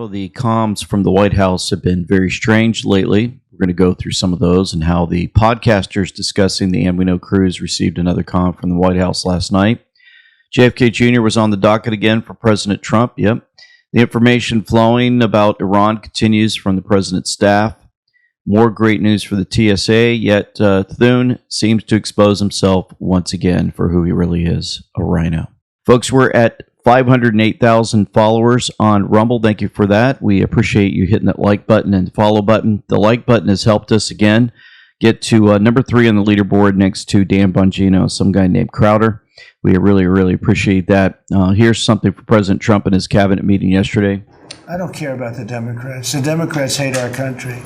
Well, the comms from the White House have been very strange lately. We're going to go through some of those and how the podcasters discussing the And We Know cruise received another comm from the White House last night. JFK Jr. was on the docket again for President Trump. Yep. The information flowing about Iran continues from the president's staff. More great news for the TSA, yet Thune seems to expose himself once again for who he really is, a rhino. Folks, we're at 508,000 followers on Rumble. Thank you for that. We appreciate you hitting that like button and follow button. The like button has helped us again get to number 3 on the leaderboard next to Dan Bongino, some guy named Crowder. We really, really appreciate that. Here's something for President Trump in his cabinet meeting yesterday. I don't care about the Democrats. The Democrats hate our country.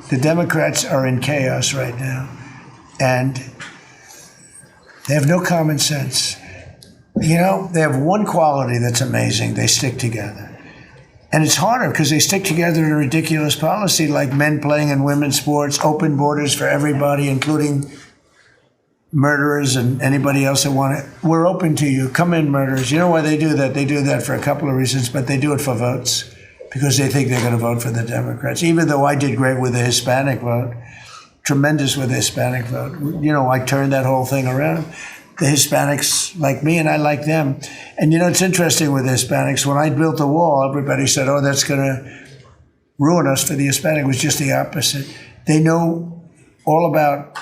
The Democrats are in chaos right now, and they have no common sense. You know, they have one quality that's amazing. They stick together. And it's harder because they stick together in a ridiculous policy like men playing in women's sports, open borders for everybody, including murderers and anybody else that want it. We're open to you. Come in, murderers. You know why they do that? They do that for a couple of reasons, but they do it for votes because they think they're going to vote for the Democrats. Even though I did great with the Hispanic vote, tremendous with the Hispanic vote. You know, I turned that whole thing around. The Hispanics like me and I like them. And you know, it's interesting with the Hispanics. When I built the wall, everybody said, oh, that's going to ruin us for the Hispanic. It was just the opposite. They know all about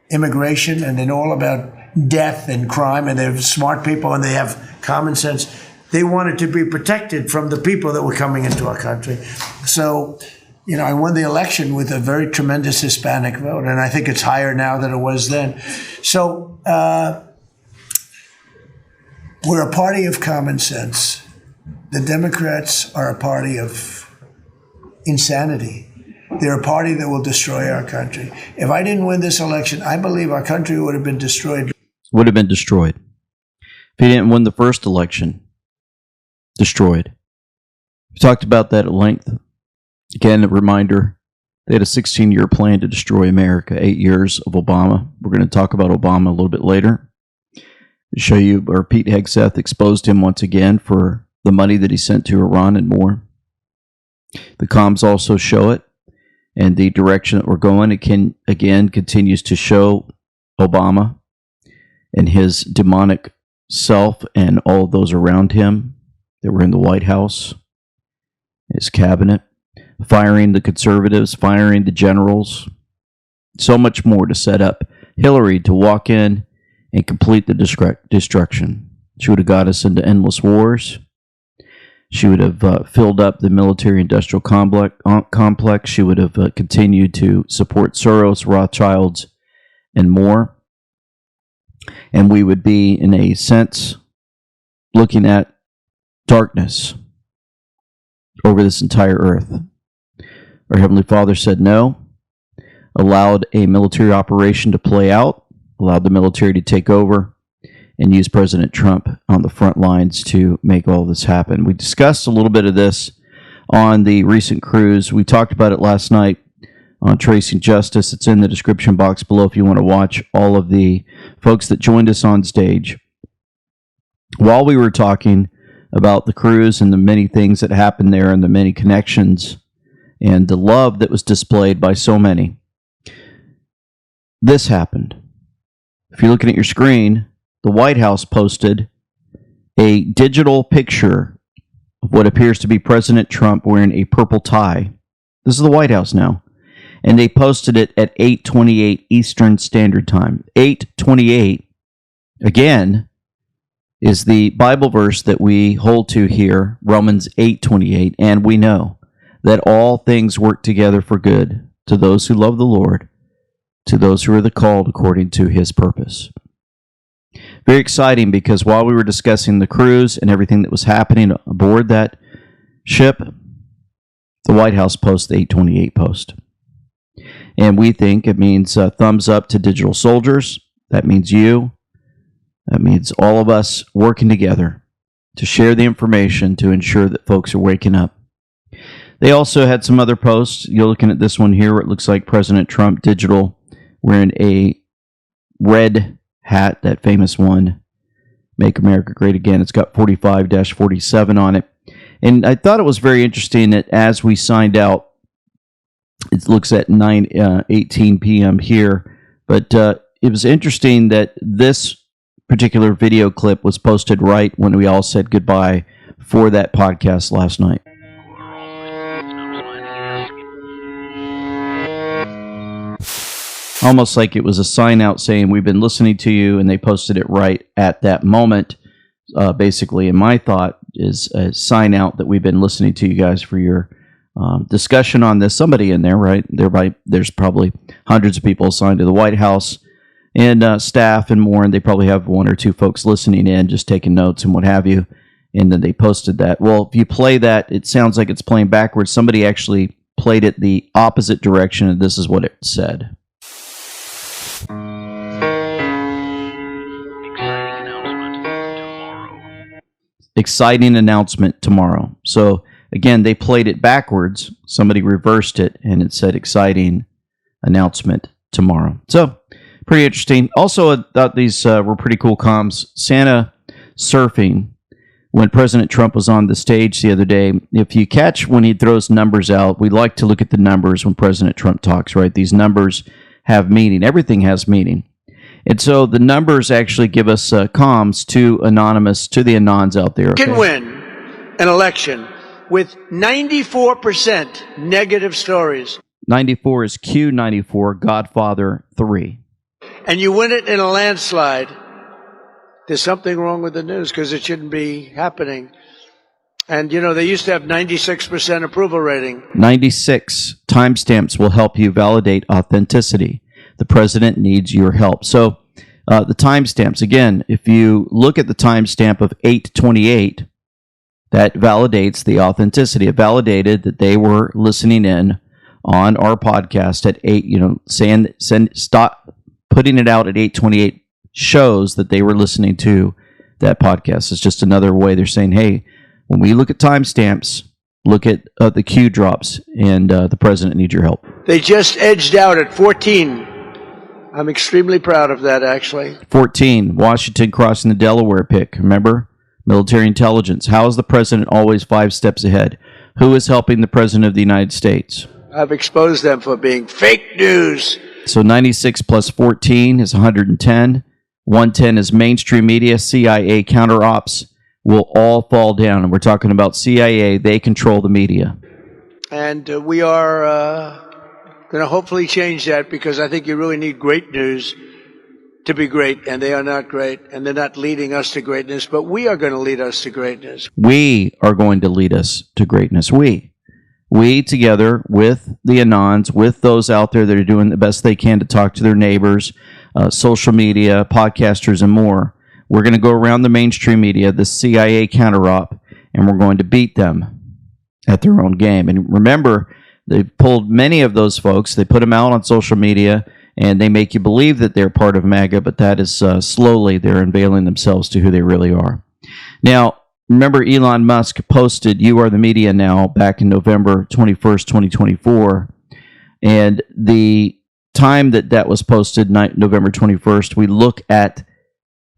immigration and they know all about death and crime, and they're smart people and they have common sense. They wanted to be protected from the people that were coming into our country. So, you know, I won the election with a very tremendous Hispanic vote, and I think it's higher now than it was then. So we're a party of common sense. The Democrats are a party of insanity. They're a party that will destroy our country. If I didn't win this election, I believe our country would have been destroyed. Would have been destroyed. If he didn't win the first election, destroyed. We talked about that at length. Again, a reminder, they had a 16-year plan to destroy America, 8 years of Obama. We're going to talk about Obama a little bit later. To show you, or Pete Hegseth exposed him once again for the money that he sent to Iran and more. The comms also show it, and the direction that we're going, it can again continues to show Obama and his demonic self and all of those around him that were in the White House, his cabinet, firing the conservatives, firing the generals, so much more to set up Hillary to walk in and complete the destruction. She would have got us into endless wars. She would have filled up the military-industrial complex. She would have continued to support Soros, Rothschilds, and more. And we would be, in a sense, looking at darkness over this entire earth. Our Heavenly Father said no, allowed a military operation to play out, allowed the military to take over, and use President Trump on the front lines to make all this happen. We discussed a little bit of this on the recent cruise. We talked about it last night on Tracing Justice. It's in the description box below if you want to watch all of the folks that joined us on stage. While we were talking about the cruise and the many things that happened there and the many connections and the love that was displayed by so many, this happened. If you're looking at your screen, the White House posted a digital picture of what appears to be President Trump wearing a purple tie. This is the White House now. And they posted it at 8:28 Eastern Standard Time. 8:28, again, is the Bible verse that we hold to here, Romans 8:28. And we know that all things work together for good to those who love the Lord, to those who are the called according to his purpose. Very exciting because while we were discussing the cruise and everything that was happening aboard that ship, the White House posts the 8:28 post. And we think it means thumbs up to digital soldiers. That means you. That means all of us working together to share the information to ensure that folks are waking up. They also had some other posts. You're looking at this one here where it looks like President Trump digital wearing a red hat, that famous one, Make America Great Again. It's got 45-47 on it. And I thought it was very interesting that as we signed out, it looks at 9:18 p.m. here, but it was interesting that this particular video clip was posted right when we all said goodbye for that podcast last night. Almost like it was a sign out saying we've been listening to you, and they posted it right at that moment. Basically, in my thought, is a sign out that we've been listening to you guys for your discussion on this. Somebody in there, right? There's probably hundreds of people assigned to the White House and staff and more, and they probably have one or two folks listening in, just taking notes and what have you. And then they posted that. Well, if you play that, it sounds like it's playing backwards. Somebody actually played it the opposite direction, and this is what it said. Exciting announcement tomorrow. So again, they played it backwards. Somebody reversed it, and it said exciting announcement tomorrow. So pretty interesting. Also, I thought these were pretty cool comms. Santa surfing when President Trump was on the stage the other day. If you catch when he throws numbers out, we like to look at the numbers when President Trump talks, right? These numbers have meaning. Everything has meaning. And so the numbers actually give us comms to the anons out there. Can win an election with 94% negative stories. 94 is Q94, Godfather 3. And you win it in a landslide. There's something wrong with the news because it shouldn't be happening. And, you know, they used to have 96% approval rating. 96 timestamps will help you validate authenticity. The president needs your help. So the timestamps, again, if you look at the timestamp of 8/28, that validates the authenticity. It validated that they were listening in on our podcast at 8, stop putting it out at 8:28 shows that they were listening to that podcast. It's just another way they're saying, hey, when we look at timestamps, look at the Q drops, and the president needs your help. They just edged out at 14. I'm extremely proud of that, actually. 14, Washington crossing the Delaware pick. Remember? Military intelligence. How is the president always 5 steps ahead? Who is helping the president of the United States? I've exposed them for being fake news. So 96 plus 14 is 110. 110 is mainstream media. CIA counter ops will all fall down. And we're talking about CIA. They control the media. And we are going to hopefully change that, because I think you really need great news to be great, and they are not great, and they're not leading us to greatness, but we are going to lead us to greatness. We are going to lead us to greatness. We together with the Anons, with those out there that are doing the best they can to talk to their neighbors, social media, podcasters, and more. We're going to go around the mainstream media, the CIA counter-op, and we're going to beat them at their own game. And remember, they pulled many of those folks. They put them out on social media, and they make you believe that they're part of MAGA, but that is slowly they're unveiling themselves to who they really are. Now, remember Elon Musk posted "You Are the Media Now" back in November 21st, 2024, and the time that was posted, November 21st, we look at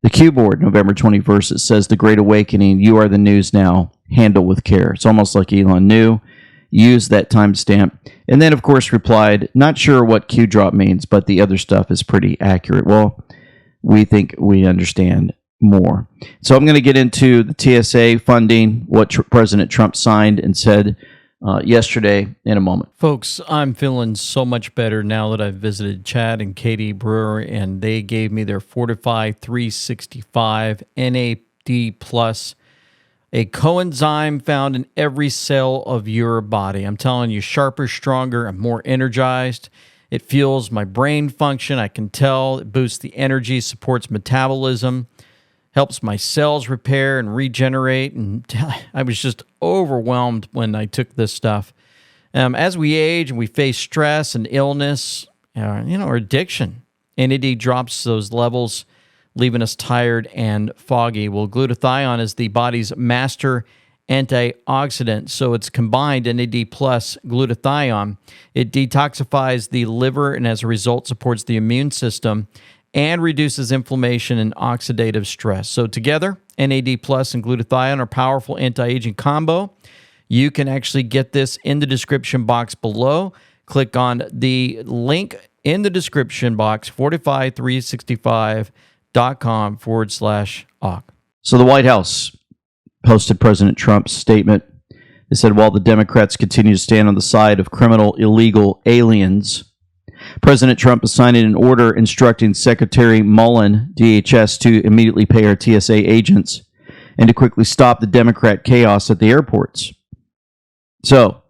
the Q board, November 21st. It says "The Great Awakening, you are the news now, handle with care." It's almost like Elon knew, used that timestamp, and then, of course, replied, not sure what Q drop means, but the other stuff is pretty accurate. Well, we think we understand more. So I'm going to get into the TSA funding, what President Trump signed and said yesterday, in a moment. Folks, I'm feeling so much better now that I've visited Chad and Katie Brewer, and they gave me their Fortify 365 NAD+, a coenzyme found in every cell of your body. I'm telling you, sharper, stronger, I'm more energized. It fuels my brain function. I can tell. It boosts the energy, supports metabolism, helps my cells repair and regenerate. And I was just overwhelmed when I took this stuff. As we age and we face stress and illness, or addiction, NAD drops those levels, leaving us tired and foggy. Well, glutathione is the body's master antioxidant, so it's combined NAD plus glutathione. It detoxifies the liver and as a result supports the immune system and reduces inflammation and oxidative stress. So together, NAD Plus and glutathione are powerful anti-aging combo. You can actually get this in the description box below. Click on the link in the description box, fortify365.com/AUK. So the White House posted President Trump's statement. They said, while the Democrats continue to stand on the side of criminal illegal aliens, President Trump is signing an order instructing Secretary Mullen, DHS, to immediately pay our TSA agents and to quickly stop the Democrat chaos at the airports. So,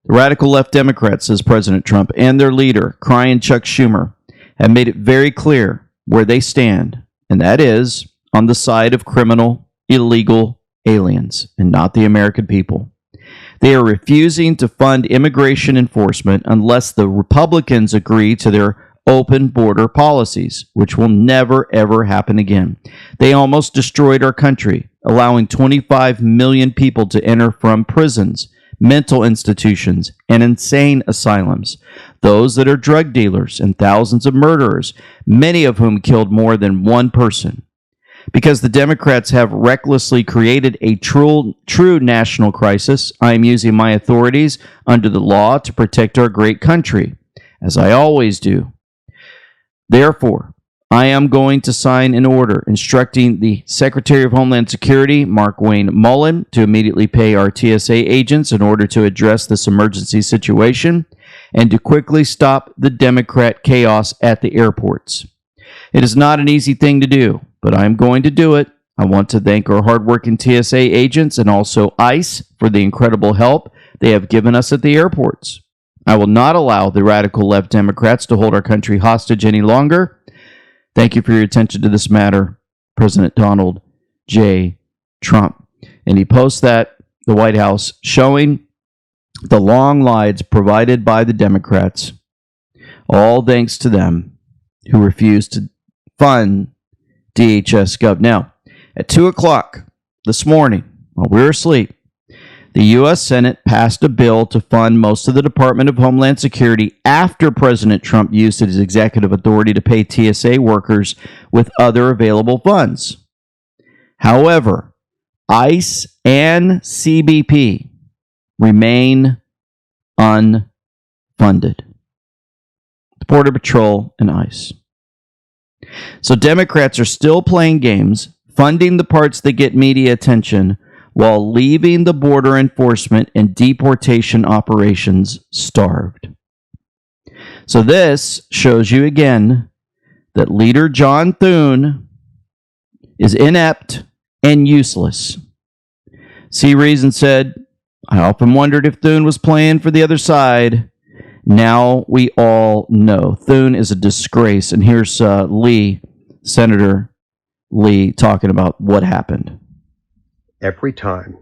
the radical left Democrats, says President Trump, and their leader, crying Chuck Schumer, have made it very clear where they stand, and that is on the side of criminal, illegal aliens and not the American people. They are refusing to fund immigration enforcement unless the Republicans agree to their open border policies, which will never, ever happen again. They almost destroyed our country, allowing 25 million people to enter from prisons, mental institutions, and insane asylums. Those that are drug dealers and thousands of murderers, many of whom killed more than one person. Because the Democrats have recklessly created a true national crisis, I am using my authorities under the law to protect our great country, as I always do. Therefore, I am going to sign an order instructing the Secretary of Homeland Security, Mark Wayne Mullen, to immediately pay our TSA agents in order to address this emergency situation and to quickly stop the Democrat chaos at the airports. It is not an easy thing to do, but I am going to do it. I want to thank our hardworking TSA agents and also ICE for the incredible help they have given us at the airports. I will not allow the radical left Democrats to hold our country hostage any longer. Thank you for your attention to this matter, President Donald J. Trump. And he posts that, the White House, showing the long lines provided by the Democrats, all thanks to them who refused to fund DHS Gov. Now, at 2 o'clock this morning, while we were asleep, the U.S. Senate passed a bill to fund most of the Department of Homeland Security after President Trump used his executive authority to pay TSA workers with other available funds. However, ICE and CBP remain unfunded. The Border Patrol and ICE. So Democrats are still playing games, funding the parts that get media attention, while leaving the border enforcement and deportation operations starved. So this shows you again that leader John Thune is inept and useless. C. Reason said, I often wondered if Thune was playing for the other side. Now we all know. Thune is a disgrace. And here's Lee, Senator Lee, talking about what happened. Every time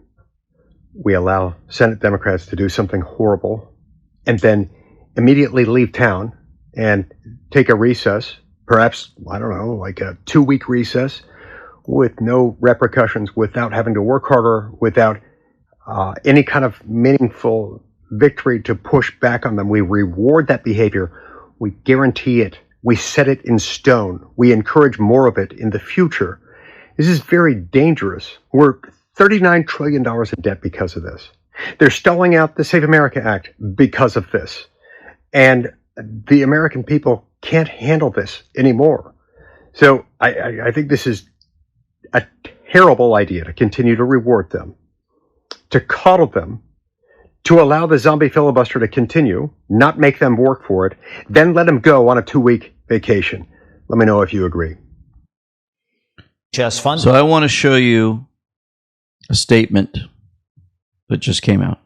we allow Senate Democrats to do something horrible and then immediately leave town and take a recess, perhaps, I don't know, like a 2-week recess with no repercussions, without having to work harder, without any kind of meaningful victory to push back on them. We reward that behavior. We guarantee it. We set it in stone. We encourage more of it in the future. This is very dangerous. We're $39 trillion in debt because of this. They're stalling out the Save America Act because of this. And the American people can't handle this anymore. So I think this is a terrible idea to continue to reward them, to coddle them, to allow the zombie filibuster to continue, not make them work for it, then let them go on a 2-week vacation. Let me know if you agree. Just fun. So I want to show you a statement that just came out.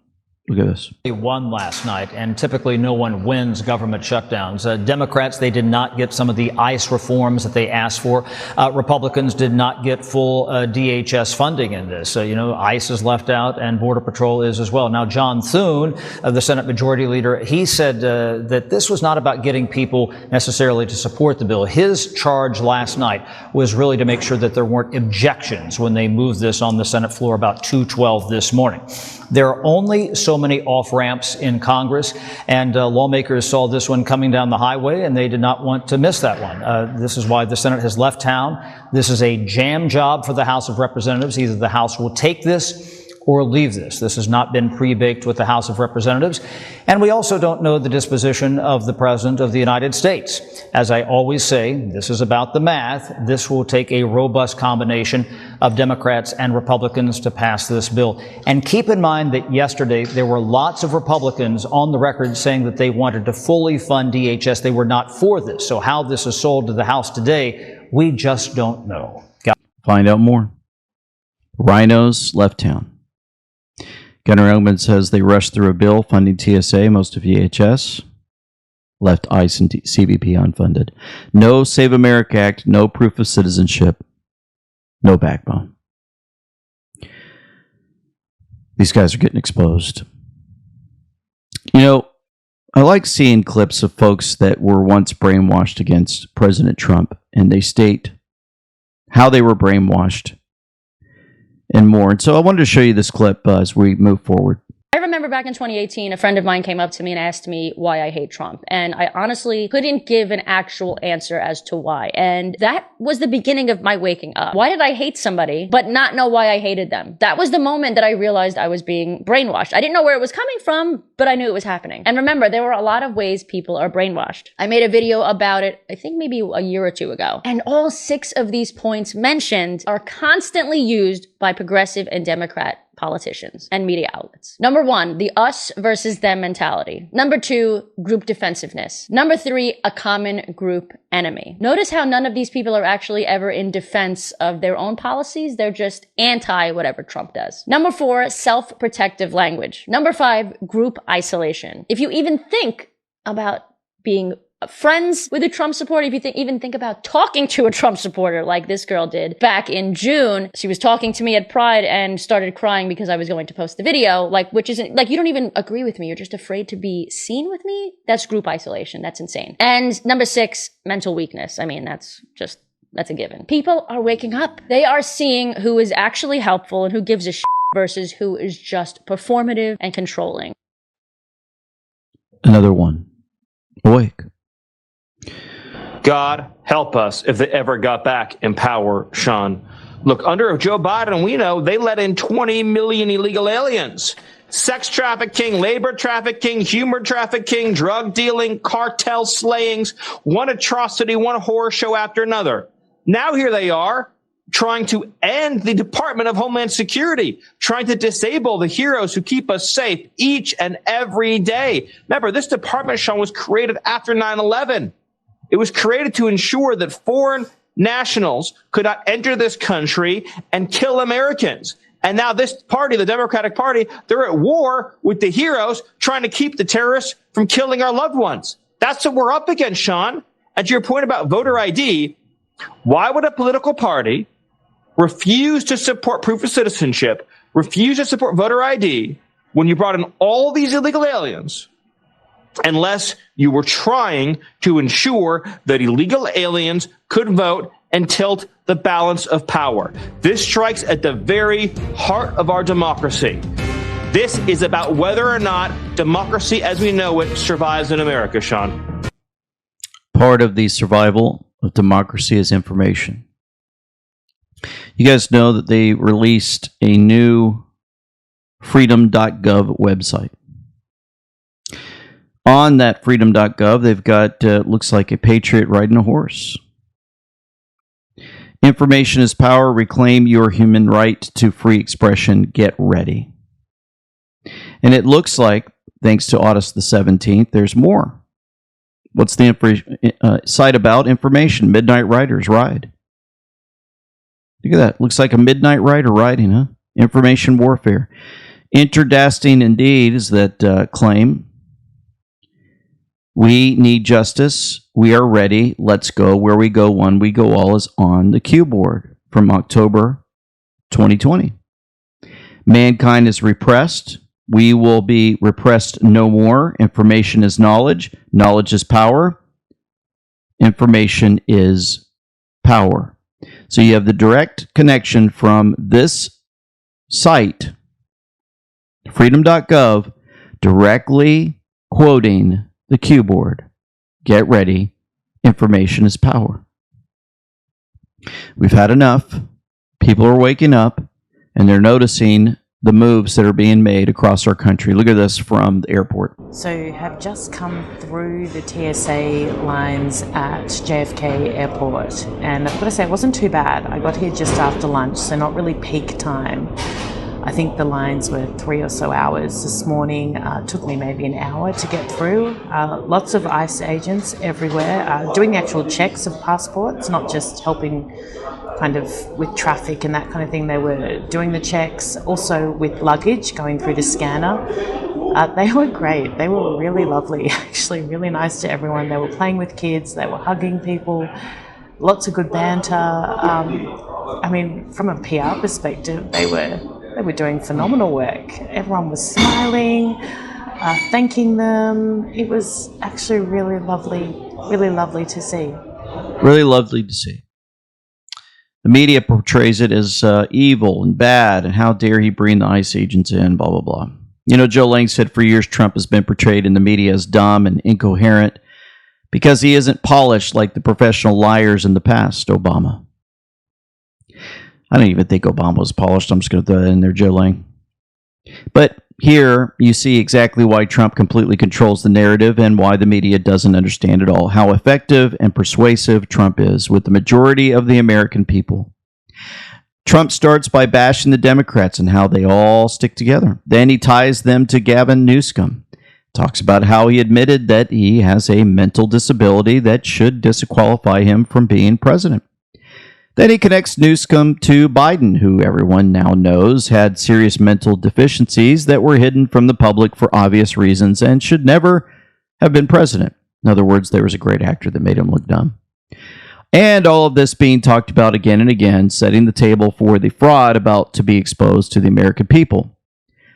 Look at this. They won last night, and typically no one wins government shutdowns. Democrats, they did not get some of the ICE reforms that they asked for. Republicans did not get full DHS funding in this. ICE is left out, and Border Patrol is as well. Now, John Thune, the Senate Majority Leader, he said that this was not about getting people necessarily to support the bill. His charge last night was really to make sure that there weren't objections when they moved this on the Senate floor about 2:12 this morning. There are only so so many off-ramps in Congress, and lawmakers saw this one coming down the highway, and they did not want to miss that one. This is why the Senate has left town. This is a jam job for the House of Representatives. Either the House will take this or leave this. This has not been pre-baked with the House of Representatives. And we also don't know the disposition of the President of the United States. As I always say, this is about the math. This will take a robust combination of Democrats and Republicans to pass this bill. And keep in mind that yesterday there were lots of Republicans on the record saying that they wanted to fully fund DHS. They were not for this. So how this is sold to the House today, we just don't know. Find out more. Rhinos left town. Gunnar Elgman says they rushed through a bill funding TSA, most of VHS, left ICE and CBP unfunded. No Save America Act, no proof of citizenship, no backbone. These guys are getting exposed. You know, I like seeing clips of folks that were once brainwashed against President Trump, and they state how they were brainwashed and more. And so I wanted to show you this clip as we move forward. I remember back in 2018, a friend of mine came up to me and asked me why I hate Trump. And I honestly couldn't give an actual answer as to why. And that was the beginning of my waking up. Why did I hate somebody but not know why I hated them? That was the moment that I realized I was being brainwashed. I didn't know where it was coming from, but I knew it was happening. And remember, there were a lot of ways people are brainwashed. I made a video about it, I think maybe a year or two ago. And all 6 of these points mentioned are constantly used by progressive and Democrat politicians and media outlets. Number 1, the us versus them mentality. Number 2, group defensiveness. Number 3, a common group enemy. Notice how none of these people are actually ever in defense of their own policies. They're just anti whatever Trump does. Number 4, self-protective language. Number 5, group isolation. If you even think about being friends with a Trump supporter, if you even think about talking to a Trump supporter like this girl did back in June. She was talking to me at Pride and started crying because I was going to post the video, which isn't, you don't even agree with me. You're just afraid to be seen with me. That's group isolation. That's insane. And number 6, mental weakness. I mean, that's a given. People are waking up. They are seeing who is actually helpful and who gives a shit versus who is just performative and controlling. Another one. Awake. God help us if they ever got back in power, Sean. Look, under Joe Biden, we know they let in 20 million illegal aliens. Sex trafficking, labor trafficking, human trafficking, drug dealing, cartel slayings, one atrocity, one horror show after another. Now here they are trying to end the Department of Homeland Security, trying to disable the heroes who keep us safe each and every day. Remember, this department, Sean, was created after 9/11. It was created to ensure that foreign nationals could not enter this country and kill Americans. And now this party, the Democratic Party, they're at war with the heroes trying to keep the terrorists from killing our loved ones. That's what we're up against, Sean. And to your point about voter ID, why would a political party refuse to support proof of citizenship, refuse to support voter ID when you brought in all these illegal aliens, unless you were trying to ensure that illegal aliens could vote and tilt the balance of power? This strikes at the very heart of our democracy. This is about whether or not democracy as we know it survives in America, Sean. Part of the survival of democracy is information. You guys know that they released a new freedom.gov website. On that freedom.gov, they've got, looks like a patriot riding a horse. Information is power. Reclaim your human right to free expression. Get ready. And it looks like, thanks to August the 17th, there's more. What's the site about? Information. Midnight Riders Ride. Look at that. Looks like a midnight rider riding, huh? Information warfare. Interdasting indeed is that claim. We need justice. We are ready. Let's go. Where we go one, we go all is on the cue board from October 2020. Mankind is repressed. We will be repressed no more. Information is knowledge. Knowledge is power. Information is power. So you have the direct connection from this site, freedom.gov, directly quoting the cue board. Get ready. Information is power. We've had enough. People are waking up, and they're noticing the moves that are being made across our country. Look at this from the airport. So have just come through the TSA lines at JFK Airport, and I've got to say it wasn't too bad. I got here just after lunch, so not really peak time. I think the lines were 3 or so hours this morning. It took me maybe an hour to get through. Lots of ICE agents everywhere doing the actual checks of passports, not just helping kind of with traffic and that kind of thing. They were doing the checks, also with luggage, going through the scanner. They were great. They were really lovely, actually, really nice to everyone. They were playing with kids, they were hugging people, lots of good banter. I mean, from a PR perspective, they were doing phenomenal work. Everyone was smiling, thanking them. It was actually really lovely to see. Really lovely to see. The media portrays it as evil and bad, and how dare he bring the ICE agents in, blah, blah, blah. You know, Joe Lang said for years Trump has been portrayed in the media as dumb and incoherent because he isn't polished like the professional liars in the past, Obama. I don't even think Obama was polished. I'm just going to throw that in there, Joe Lang. But here you see exactly why Trump completely controls the narrative and why the media doesn't understand at all how effective and persuasive Trump is with the majority of the American people. Trump starts by bashing the Democrats and how they all stick together. Then he ties them to Gavin Newsom. Talks about how he admitted that he has a mental disability that should disqualify him from being president. Then he connects Newsom to Biden, who everyone now knows had serious mental deficiencies that were hidden from the public for obvious reasons and should never have been president. In other words, there was a great actor that made him look dumb. And all of this being talked about again and again, setting the table for the fraud about to be exposed to the American people.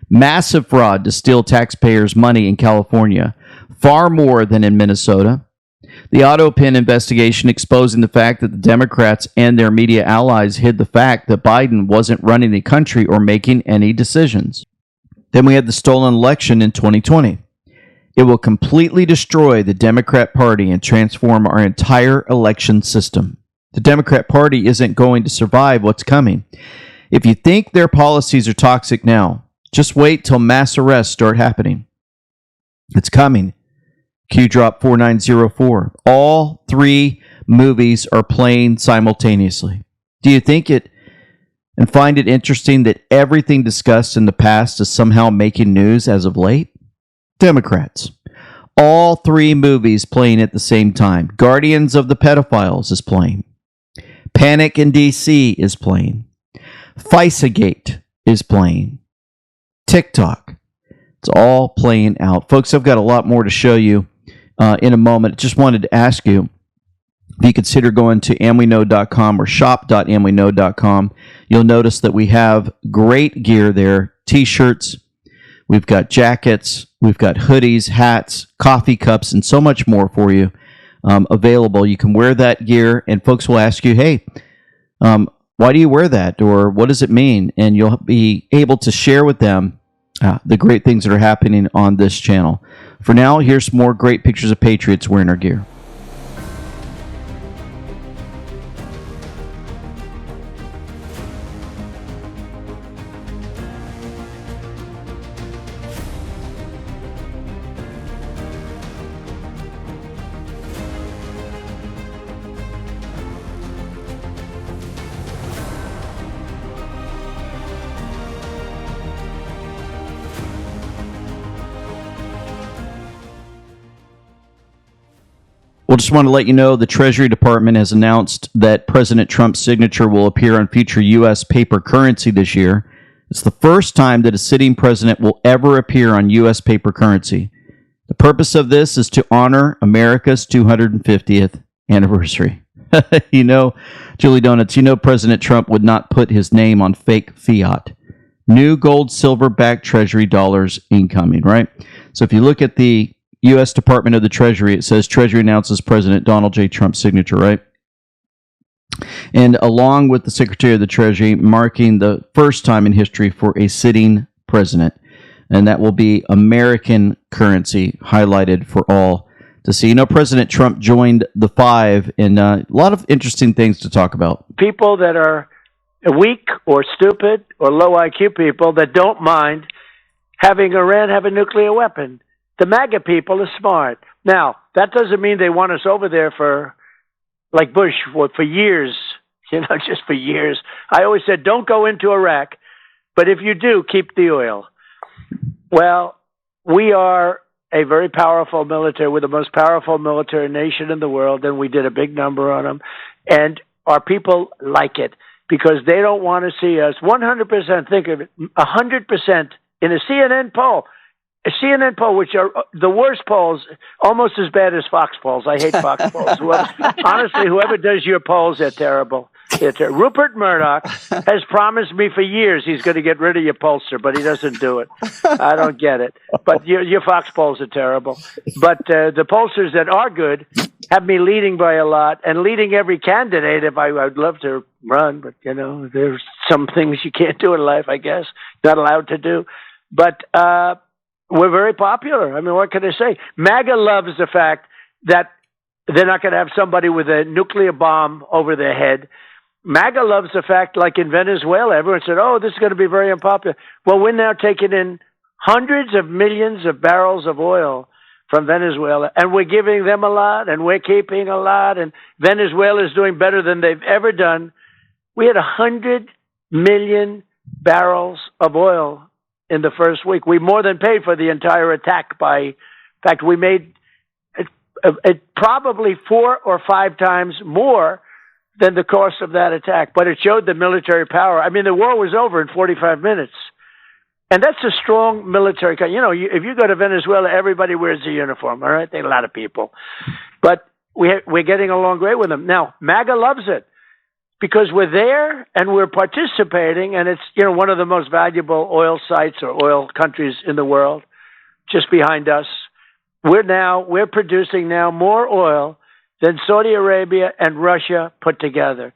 Massive fraud to steal taxpayers' money in California, far more than in Minnesota. The AutoPin investigation exposing the fact that the Democrats and their media allies hid the fact that Biden wasn't running the country or making any decisions. Then we had the stolen election in 2020. It will completely destroy the Democrat Party and transform our entire election system. The Democrat Party isn't going to survive what's coming. If you think their policies are toxic now, just wait till mass arrests start happening. It's coming. Q drop 4904. All three movies are playing simultaneously. Do you think it and find it interesting that everything discussed in the past is somehow making news as of late? Democrats. All three movies playing at the same time. Guardians of the Pedophiles is playing. Panic in D.C. is playing. FISA-gate is playing. TikTok. It's all playing out. Folks, I've got a lot more to show you in a moment. Just wanted to ask you if you consider going to amweknow.com or shop.amweknow.com. You'll notice that we have great gear there. T-shirts. We've got jackets. We've got hoodies, hats, coffee cups, and so much more for you available. You can wear that gear, and folks will ask you, hey, why do you wear that? Or what does it mean? And you'll be able to share with them the great things that are happening on this channel. For now, here's some more great pictures of patriots wearing our gear. Well, just want to let you know the Treasury Department has announced that President Trump's signature will appear on future U.S. paper currency this year. It's the first time that a sitting president will ever appear on U.S. paper currency. The purpose of this is to honor America's 250th anniversary. You know, Julie Donuts, you know President Trump would not put his name on fake fiat. New gold, silver-backed Treasury dollars incoming, right? So if you look at the U.S. Department of the Treasury, it says Treasury announces President Donald J. Trump's signature, right? And along with the Secretary of the Treasury, marking the first time in history for a sitting president. and that will be American currency highlighted for all to see. President Trump joined the five, and a lot of interesting things to talk about. People that are weak or stupid or low IQ people that don't mind having Iran have a nuclear weapon. The MAGA people are smart. Now, that doesn't mean they want us over there for, like Bush, for years, just for years. I always said, don't go into Iraq, but if you do, keep the oil. Well, we are a very powerful military. We're the most powerful military nation in the world, and we did a big number on them. And our people like it because they don't want to see us 100%, think of it, 100% in a CNN poll, which are the worst polls, almost as bad as Fox polls. I hate Fox polls. Honestly, whoever does your polls, they're terrible. Rupert Murdoch has promised me for years he's going to get rid of your pollster, but he doesn't do it. I don't get it. But your Fox polls are terrible. But the pollsters that are good have me leading by a lot and leading every candidate. If I'd love to run, but there's some things you can't do in life, I guess, not allowed to do. But we're very popular. I mean, what can I say? MAGA loves the fact that they're not going to have somebody with a nuclear bomb over their head. MAGA loves the fact, like in Venezuela, everyone said, oh, this is going to be very unpopular. Well, we're now taking in hundreds of millions of barrels of oil from Venezuela, and we're giving them a lot, and we're keeping a lot, and Venezuela is doing better than they've ever done. We had 100 million barrels of oil in the first week. We more than paid for the entire attack in fact, we made it probably 4 or 5 times more than the cost of that attack. But it showed the military power. I mean, the war was over in 45 minutes. And that's a strong military. If you go to Venezuela, everybody wears a uniform, all right? There are a lot of people. But we're getting along great with them. Now, MAGA loves it because we're there and we're participating, and it's one of the most valuable oil sites or oil countries in the world, just behind us. We're producing now more oil than Saudi Arabia and Russia put together.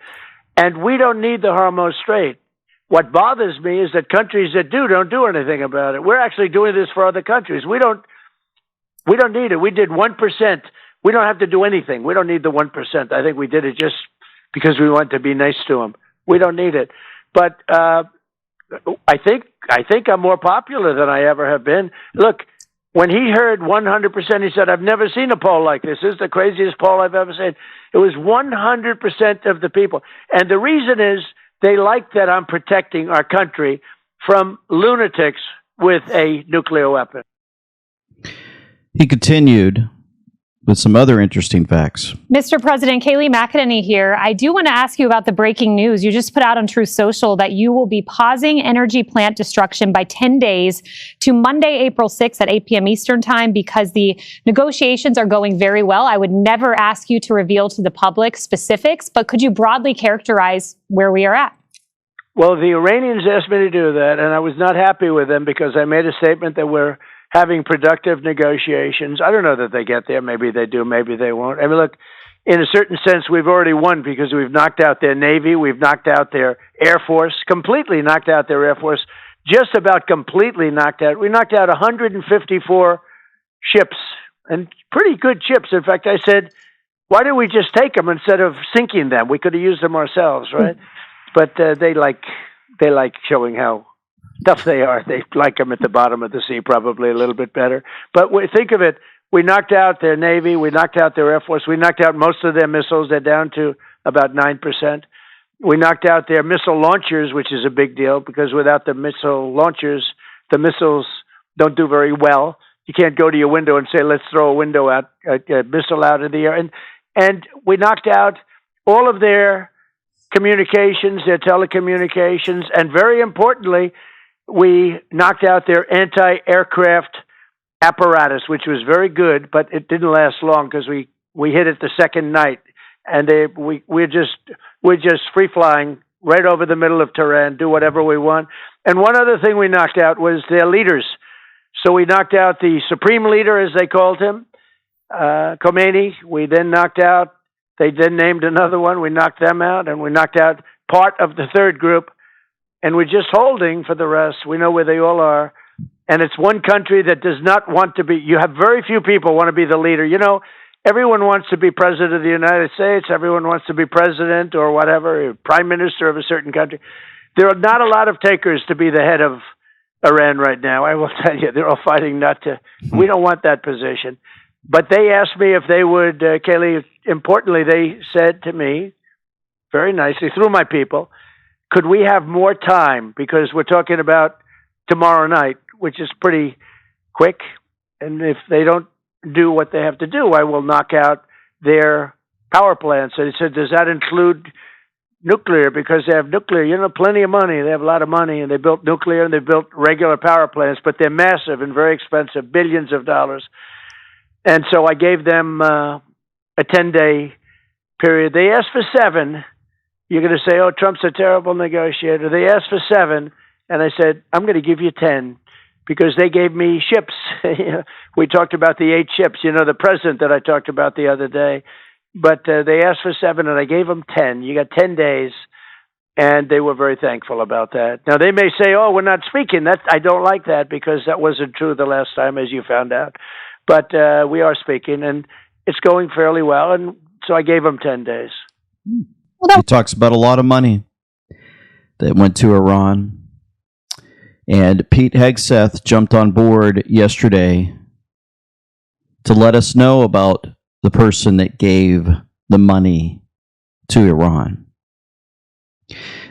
And we don't need the Hormuz Strait. What bothers me is that countries that don't do anything about it. We're actually doing this for other countries. We don't need it. We did 1%. We don't have to do anything. We don't need the 1%. I think we did it just because we want to be nice to them. We don't need it. But I think I'm more popular than I ever have been. Look, when he heard 100%, he said, I've never seen a poll like this. This is the craziest poll I've ever seen. It was 100% of the people. And the reason is they like that I'm protecting our country from lunatics with a nuclear weapon. He continued with some other interesting facts. Mr. President, Kayleigh McEnany here. I do want to ask you about the breaking news. You just put out on Truth Social that you will be pausing energy plant destruction by 10 days to Monday, April 6th at 8 p.m. Eastern Time because the negotiations are going very well. I would never ask you to reveal to the public specifics, but could you broadly characterize where we are at? Well, the Iranians asked me to do that, and I was not happy with them because I made a statement that we're having productive negotiations. I don't know that they get there. Maybe they do. Maybe they won't. I mean, look, in a certain sense, we've already won because we've knocked out their Navy. We've knocked out their Air Force, completely knocked out their Air Force, just about completely knocked out. We knocked out 154 ships, and pretty good ships. In fact, I said, why didn't we just take them instead of sinking them? We could have used them ourselves, right? But they like showing how tough they are. They like them at the bottom of the sea, probably a little bit better. But think of it, we knocked out their Navy, we knocked out their Air Force, we knocked out most of their missiles. They're down to about 9%. We knocked out their missile launchers, which is a big deal, because without the missile launchers, the missiles don't do very well. You can't go to your window and say, let's throw a missile out of the air. And we knocked out all of their communications, their telecommunications, and very importantly, we knocked out their anti-aircraft apparatus, which was very good, but it didn't last long because we hit it the second night, and we're just free flying right over the middle of Tehran, do whatever we want. And one other thing we knocked out was their leaders. So we knocked out the supreme leader, as they called him, Khomeini. We then knocked out. They then named another one. We knocked them out, and we knocked out part of the third group. And we're just holding for the rest. We know where they all are. And it's one country that does not want to be, you have very few people want to be the leader. You know, everyone wants to be president of the United States. Everyone wants to be president or whatever, prime minister of a certain country. There are not a lot of takers to be the head of Iran right now. I will tell you, they're all fighting not to. We don't want that position. But they asked me if they would, Kaylee, importantly, they said to me, very nicely, through my people, could we have more time? Because we're talking about tomorrow night, which is pretty quick. And if they don't do what they have to do, I will knock out their power plants. And he said, does that include nuclear? Because they have nuclear, you know, plenty of money. They have a lot of money, and they built nuclear and they built regular power plants, but they're massive and very expensive, billions of dollars. And so I gave them a 10-day period. They asked for 7. You're going to say, oh, Trump's a terrible negotiator. They asked for 7, and I said, I'm going to give you 10 because they gave me ships. We talked about the 8 ships, you know, the president that I talked about the other day. But they asked for 7, and I gave them 10. You got 10 days, and they were very thankful about that. Now, they may say, oh, we're not speaking. I don't like that because that wasn't true the last time, as you found out. But we are speaking, and it's going fairly well, and so I gave them 10 days. He talks about a lot of money that went to Iran. And Pete Hegseth jumped on board yesterday to let us know about the person that gave the money to Iran.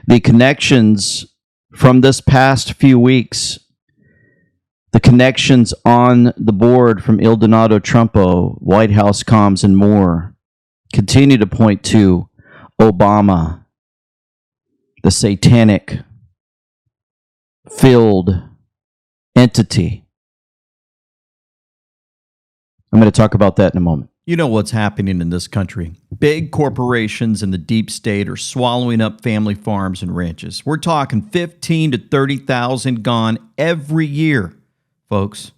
The connections from this past few weeks, the connections on the board from Il Donato Trumpo, White House comms, and more continue to point to Obama, the satanic filled entity. I'm going to talk about that in a moment. You know what's happening in this country. Big corporations and the deep state are swallowing up family farms and ranches. We're talking 15 to 30,000 gone every year, folks.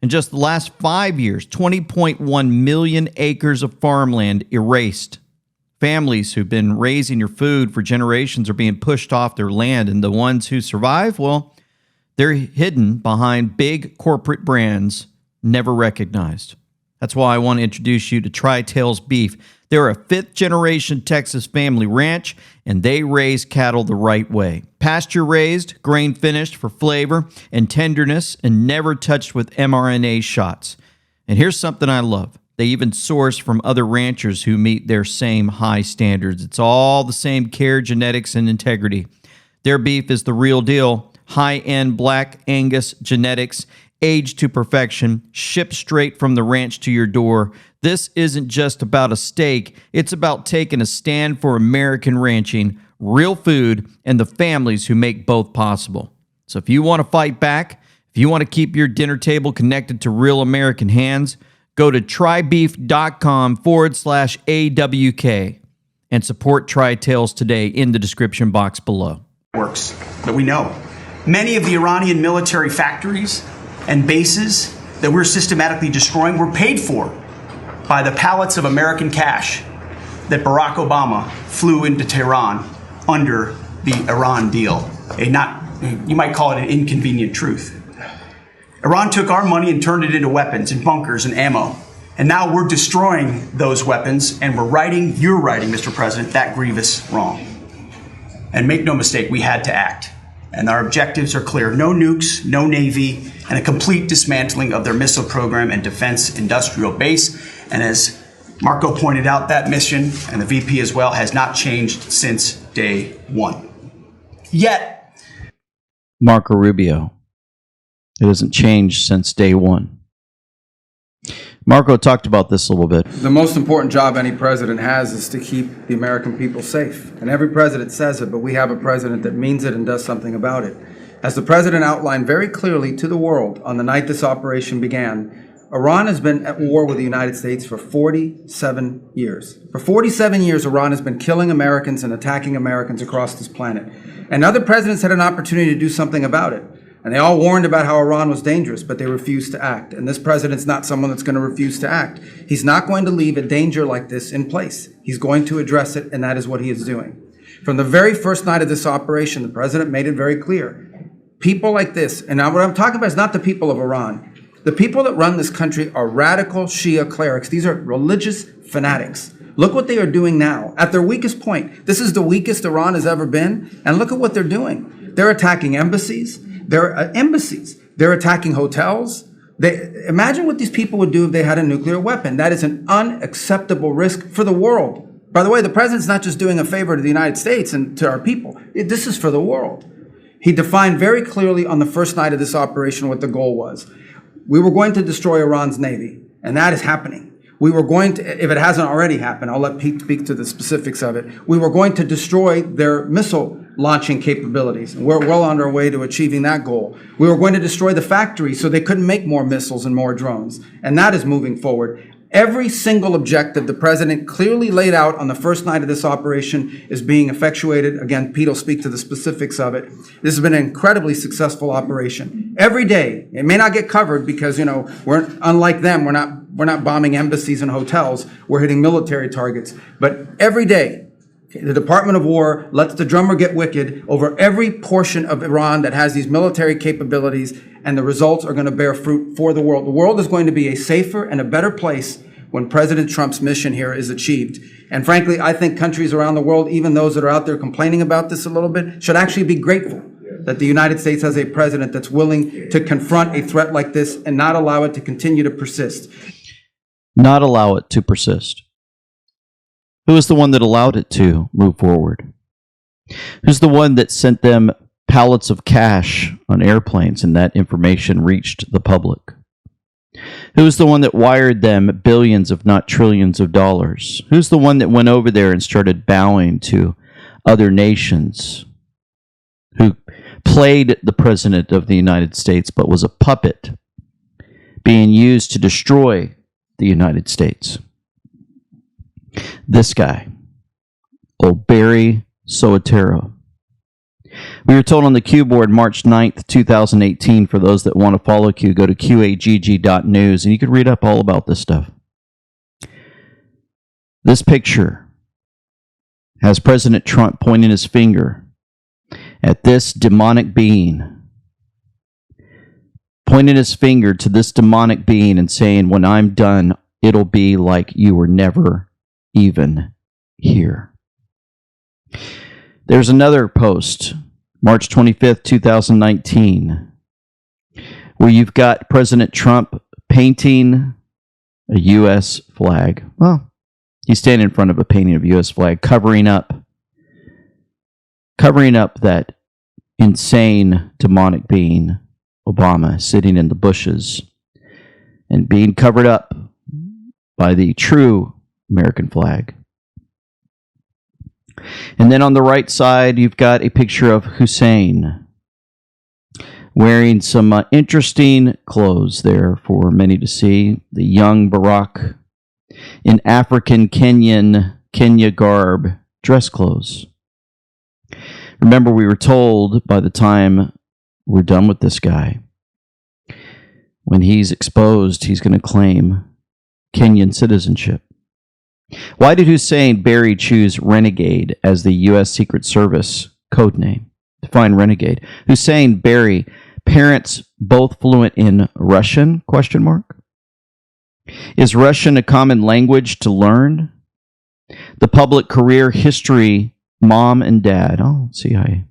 In just the last 5 years, 20.1 million acres of farmland erased. Families who've been raising your food for generations are being pushed off their land, and the ones who survive, well, they're hidden behind big corporate brands never recognized. That's why I want to introduce you to Tri-Tails Beef. They're a 5th-generation Texas family ranch, and they raise cattle the right way. Pasture-raised, grain-finished for flavor and tenderness, and never touched with mRNA shots. And here's something I love. They even source from other ranchers who meet their same high standards. It's all the same care, genetics, and integrity. Their beef is the real deal. High-end Black Angus genetics, aged to perfection, shipped straight from the ranch to your door. This isn't just about a steak. It's about taking a stand for American ranching, real food, and the families who make both possible. So if you want to fight back, if you want to keep your dinner table connected to real American hands, go to trybeef.com/AWK and support Tri-Tails today in the description box below. Works that we know. Many of the Iranian military factories and bases that we're systematically destroying were paid for by the pallets of American cash that Barack Obama flew into Tehran under the Iran deal. You might call it an inconvenient truth. Iran took our money and turned it into weapons and bunkers and ammo. And now we're destroying those weapons, and you're righting, Mr. President, that grievous wrong. And make no mistake, we had to act. And our objectives are clear. No nukes, no Navy, and a complete dismantling of their missile program and defense industrial base. And as Marco pointed out, that mission, and the VP as well, has not changed since day one. Yet, Marco Rubio. It hasn't changed since day one. Marco talked about this a little bit. The most important job any president has is to keep the American people safe. And every president says it, but we have a president that means it and does something about it. As the president outlined very clearly to the world on the night this operation began, Iran has been at war with the United States for 47 years. For 47 years, Iran has been killing Americans and attacking Americans across this planet. And other presidents had an opportunity to do something about it. And they all warned about how Iran was dangerous, but they refused to act. And this president's not someone that's going to refuse to act. He's not going to leave a danger like this in place. He's going to address it, and that is what he is doing. From the very first night of this operation, the president made it very clear. people like this, and now what I'm talking about is not the people of Iran. The people that run this country are radical Shia clerics. These are religious fanatics. Look what they are doing now. At their weakest point, this is the weakest Iran has ever been, and look at what they're doing. They're attacking embassies. They're attacking hotels. Imagine what these people would do if they had a nuclear weapon. That is an unacceptable risk for the world. By the way, the president's not just doing a favor to the United States and to our people. This is for the world. He defined very clearly on the first night of this operation what the goal was. We were going to destroy Iran's navy, and that is happening. We were going to, if it hasn't already happened, I'll let Pete speak to the specifics of it. We were going to destroy their missile launching capabilities. And we're well on our way to achieving that goal. We were going to destroy the factories so they couldn't make more missiles and more drones. And that is moving forward. Every single objective the president clearly laid out on the first night of this operation is being effectuated. Again, Pete will speak to the specifics of it. This has been an incredibly successful operation. Every day, it may not get covered because, we're unlike them. We're not bombing embassies and hotels. We're hitting military targets. But every day, the Department of War lets the drummer get wicked over every portion of Iran that has these military capabilities, and the results are going to bear fruit for the world. The world is going to be a safer and a better place when President Trump's mission here is achieved. And frankly, I think countries around the world, even those that are out there complaining about this a little bit, should actually be grateful that the United States has a president that's willing to confront a threat like this and not allow it to continue to persist. Not allow it to persist. Who is the one that allowed it to move forward? Who's the one that sent them pallets of cash on airplanes and that information reached the public? Who's the one that wired them billions, if not trillions of dollars? Who's the one that went over there and started bowing to other nations? Who played the president of the United States but was a puppet being used to destroy the United States? This guy, old Barry Soetoro. We were told on the Q board March 9th, 2018, for those that want to follow Q, go to qagg.news, and you can read up all about this stuff. This picture has President Trump pointing his finger at this demonic being, pointing his finger to this demonic being and saying, when I'm done, it'll be like you were never even here. There's another post, March 25th, 2019, where you've got President Trump painting a U.S. flag. Well, he's standing in front of a painting of a U.S. flag, covering up that insane demonic being, Obama, sitting in the bushes and being covered up by the true American flag. And then on the right side, you've got a picture of Hussein wearing some interesting clothes there for many to see. The young Barack in African Kenya garb, dress clothes. Remember, we were told by the time we're done with this guy, when he's exposed, he's going to claim Kenyan citizenship. Why did Hussein Barry choose renegade as the U.S. Secret Service code name? Define renegade. Hussein Barry, parents both fluent in Russian? ? Is Russian a common language to learn? The public career history, mom and dad. Oh, CIA.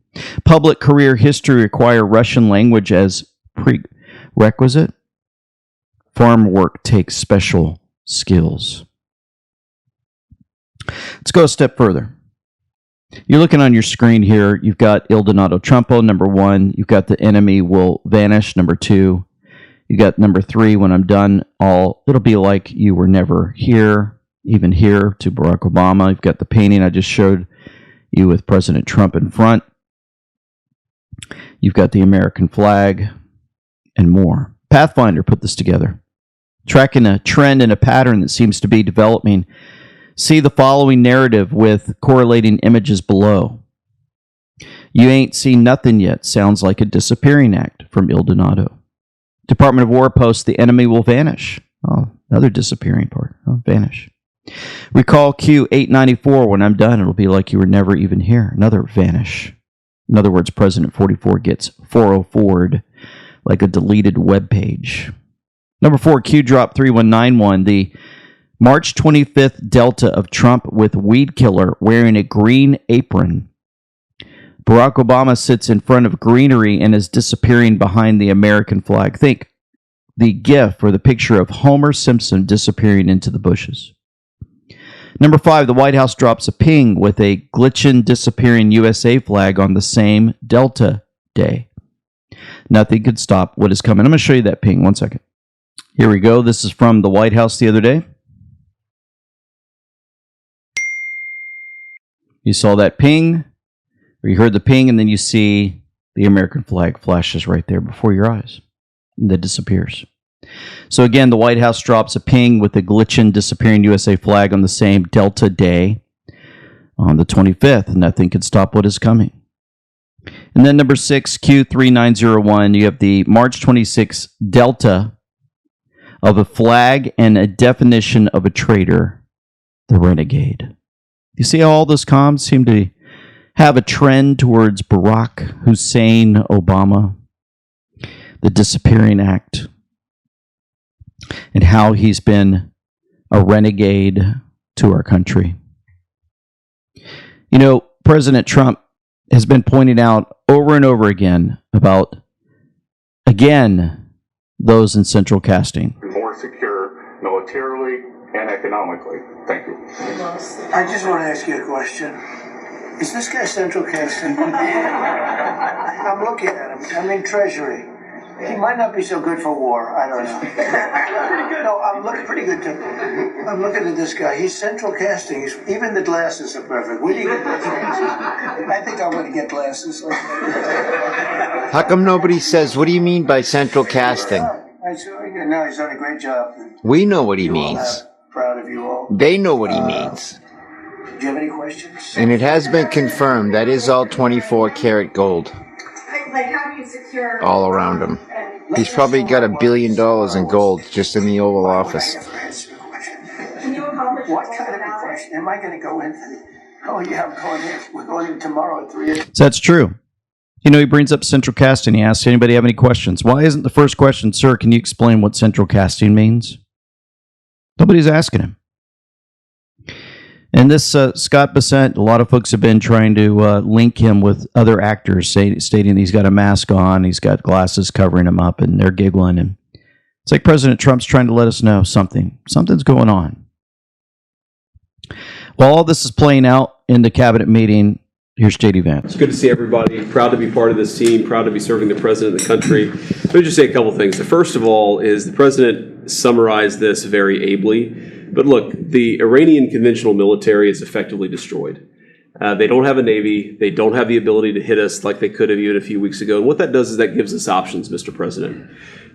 Public career history require Russian language as prerequisite. Farm work takes special skills. Let's go a step further. You're looking on your screen here. You've got Il Donato Trumpo, number 1. You've got the enemy will vanish, number 2. You got number 3, when I'm done, it'll be like you were never here, even here, to Barack Obama. You've got the painting I just showed you with President Trump in front. You've got the American flag and more. Pathfinder put this together, tracking a trend and a pattern that seems to be developing. See the following narrative with correlating images below. You ain't seen nothing yet. Sounds like a disappearing act from Il Donato. Department of War posts, the enemy will vanish. Oh, another disappearing part. Oh, vanish. Recall Q894, when I'm done, it'll be like you were never even here. Another vanish. In other words, President 44 gets 404'd like a deleted web page. Number 4, Q drop 3191. The March 25th Delta of Trump with weed killer wearing a green apron. Barack Obama sits in front of greenery and is disappearing behind the American flag. Think the GIF or the picture of Homer Simpson disappearing into the bushes. Number 5, the White House drops a ping with a glitching, disappearing USA flag on the same Delta Day. Nothing could stop what is coming. I'm going to show you that ping. 1 second. Here we go. This is from the White House the other day. You saw that ping, or you heard the ping, and then you see the American flag flashes right there before your eyes. And then disappears. So again, the White House drops a ping with the glitching, disappearing USA flag on the same Delta Day on the 25th. Nothing could stop what is coming. And then number 6, Q3901, you have the March 26th Delta of a flag and a definition of a traitor, the renegade. You see how all those comms seem to have a trend towards Barack Hussein Obama, the disappearing act, and how he's been a renegade to our country. You know, President Trump has been pointing out over and over again about, again, those in central casting. More secure militarily and economically. Thank you. I just want to ask you a question. Is this guy central casting? I'm looking at him. I'm in Treasury. He might not be so good for war. I don't know. Pretty good. No, I'm looking pretty good too. I'm looking at this guy. He's central casting. Even the glasses are perfect. Where do you get those glasses? I think I'm going to get glasses. How come nobody says, what do you mean by central casting? No, he's done a great job. We know what he means. Proud of you all. They know what he means. Do you have any questions? And it has been confirmed that is all 24 karat gold. Like how do you secure all around him. He's probably got $1 billion in gold just in the Oval Office. Can you accomplish what kind of a question? Am I going to go in? Oh yeah, I'm going in. We're going in tomorrow at 3 o'clock. So that's true. You know, he brings up central casting. He asks, anybody have any questions? Why isn't the first question, sir, can you explain what central casting means? Nobody's asking him. And this Scott Bessent, a lot of folks have been trying to link him with other actors, stating he's got a mask on, he's got glasses covering him up, and they're giggling. And it's like President Trump's trying to let us know something's going on. While all this is playing out in the cabinet meeting, here's J.D. Vance. It's good to see everybody. Proud to be part of this team. Proud to be serving the president of the country. Let me just say a couple things. The first of all is the president summarized this very ably. But look, the Iranian conventional military is effectively destroyed. They don't have a navy. They don't have the ability to hit us like they could have even a few weeks ago. And what that does is that gives us options, Mr. President.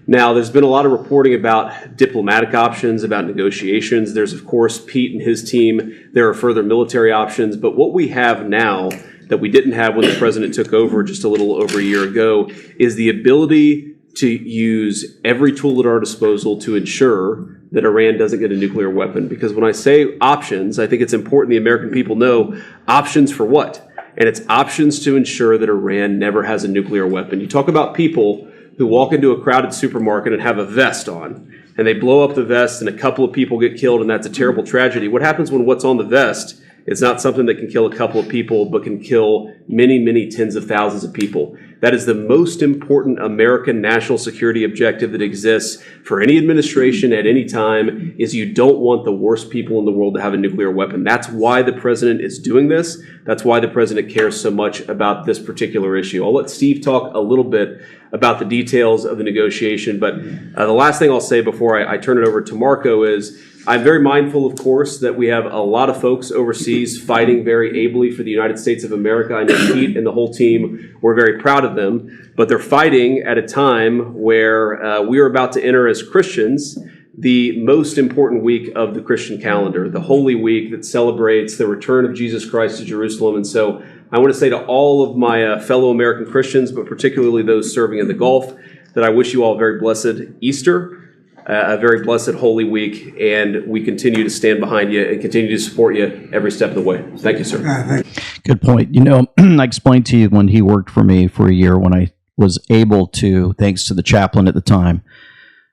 Now, there's been a lot of reporting about diplomatic options, about negotiations. There's, of course, Pete and his team. There are further military options. But what we have now that we didn't have when the president took over just a little over a year ago is the ability to use every tool at our disposal to ensure that Iran doesn't get a nuclear weapon. Because when I say options, I think it's important the American people know options for what? And it's options to ensure that Iran never has a nuclear weapon. You talk about people who walk into a crowded supermarket and have a vest on, and they blow up the vest and a couple of people get killed, and that's a terrible tragedy. What happens when what's on the vest is not something that can kill a couple of people, but can kill many, many tens of thousands of people? That is the most important American national security objective that exists for any administration at any time, is you don't want the worst people in the world to have a nuclear weapon. That's why the president is doing this. That's why the president cares so much about this particular issue. I'll let Steve talk a little bit about the details of the negotiation, but the last thing I'll say before I turn it over to Marco is I'm very mindful, of course, that we have a lot of folks overseas fighting very ably for the United States of America. I know Pete and the whole team, we're very proud of them, but they're fighting at a time where we are about to enter as Christians the most important week of the Christian calendar, the Holy Week that celebrates the return of Jesus Christ to Jerusalem. And so I want to say to all of my fellow American Christians, but particularly those serving in the Gulf, that I wish you all a very blessed Easter. a very blessed Holy Week, and we continue to stand behind you and continue to support you every step of the way. Thank you, sir. Good point. You know, I explained to you when he worked for me for a year, when I was able to, thanks to the chaplain at the time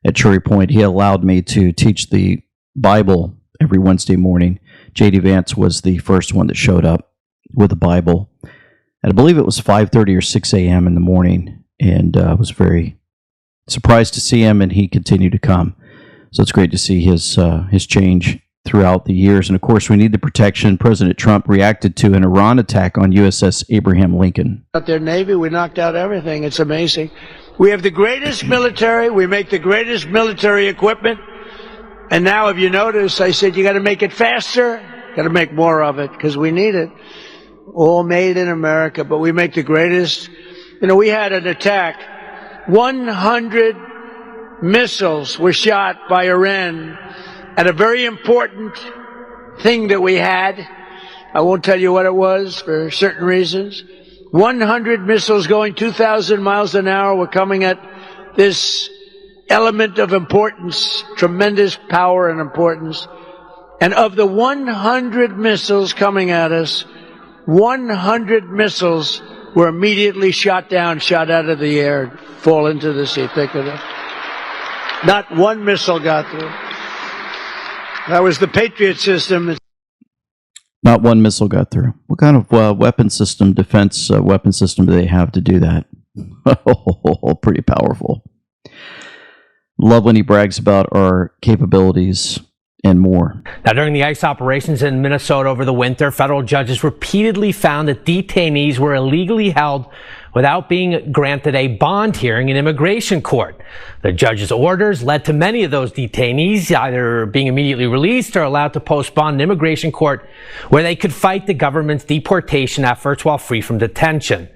at Cherry Point, he allowed me to teach the Bible every Wednesday morning. J.D. Vance was the first one that showed up with a Bible. And I believe it was 5:30 or 6 a.m. in the morning, and I was very surprised to see him, and he continued to come. So it's great to see his change throughout the years. And of course, we need the protection. President Trump reacted to an Iran attack on USS Abraham Lincoln. Out their Navy, we knocked out everything. It's amazing. We have the greatest military. We make the greatest military equipment. And now, if you notice, I said you got to make it faster, got to make more of it, because we need it. All made in America, but we make the greatest. You know, we had an attack. 100 missiles were shot by Iran at a very important thing that we had. I won't tell you what it was for certain reasons. 100 missiles going 2,000 miles an hour were coming at this element of importance, tremendous power and importance. And of the 100 missiles coming at us, 100 missiles were immediately shot down, shot out of the air, fall into the sea. Think of it. Not one missile got through. That was the Patriot system. Not one missile got through. What kind of weapon system, defense weapon system do they have to do that? Pretty powerful. Love when he brags about our capabilities and more. Now, during the ICE operations in Minnesota over the winter, federal judges repeatedly found that detainees were illegally held without being granted a bond hearing in immigration court. The judge's orders led to many of those detainees either being immediately released or allowed to post bond in immigration court, where they could fight the government's deportation efforts while free from detention.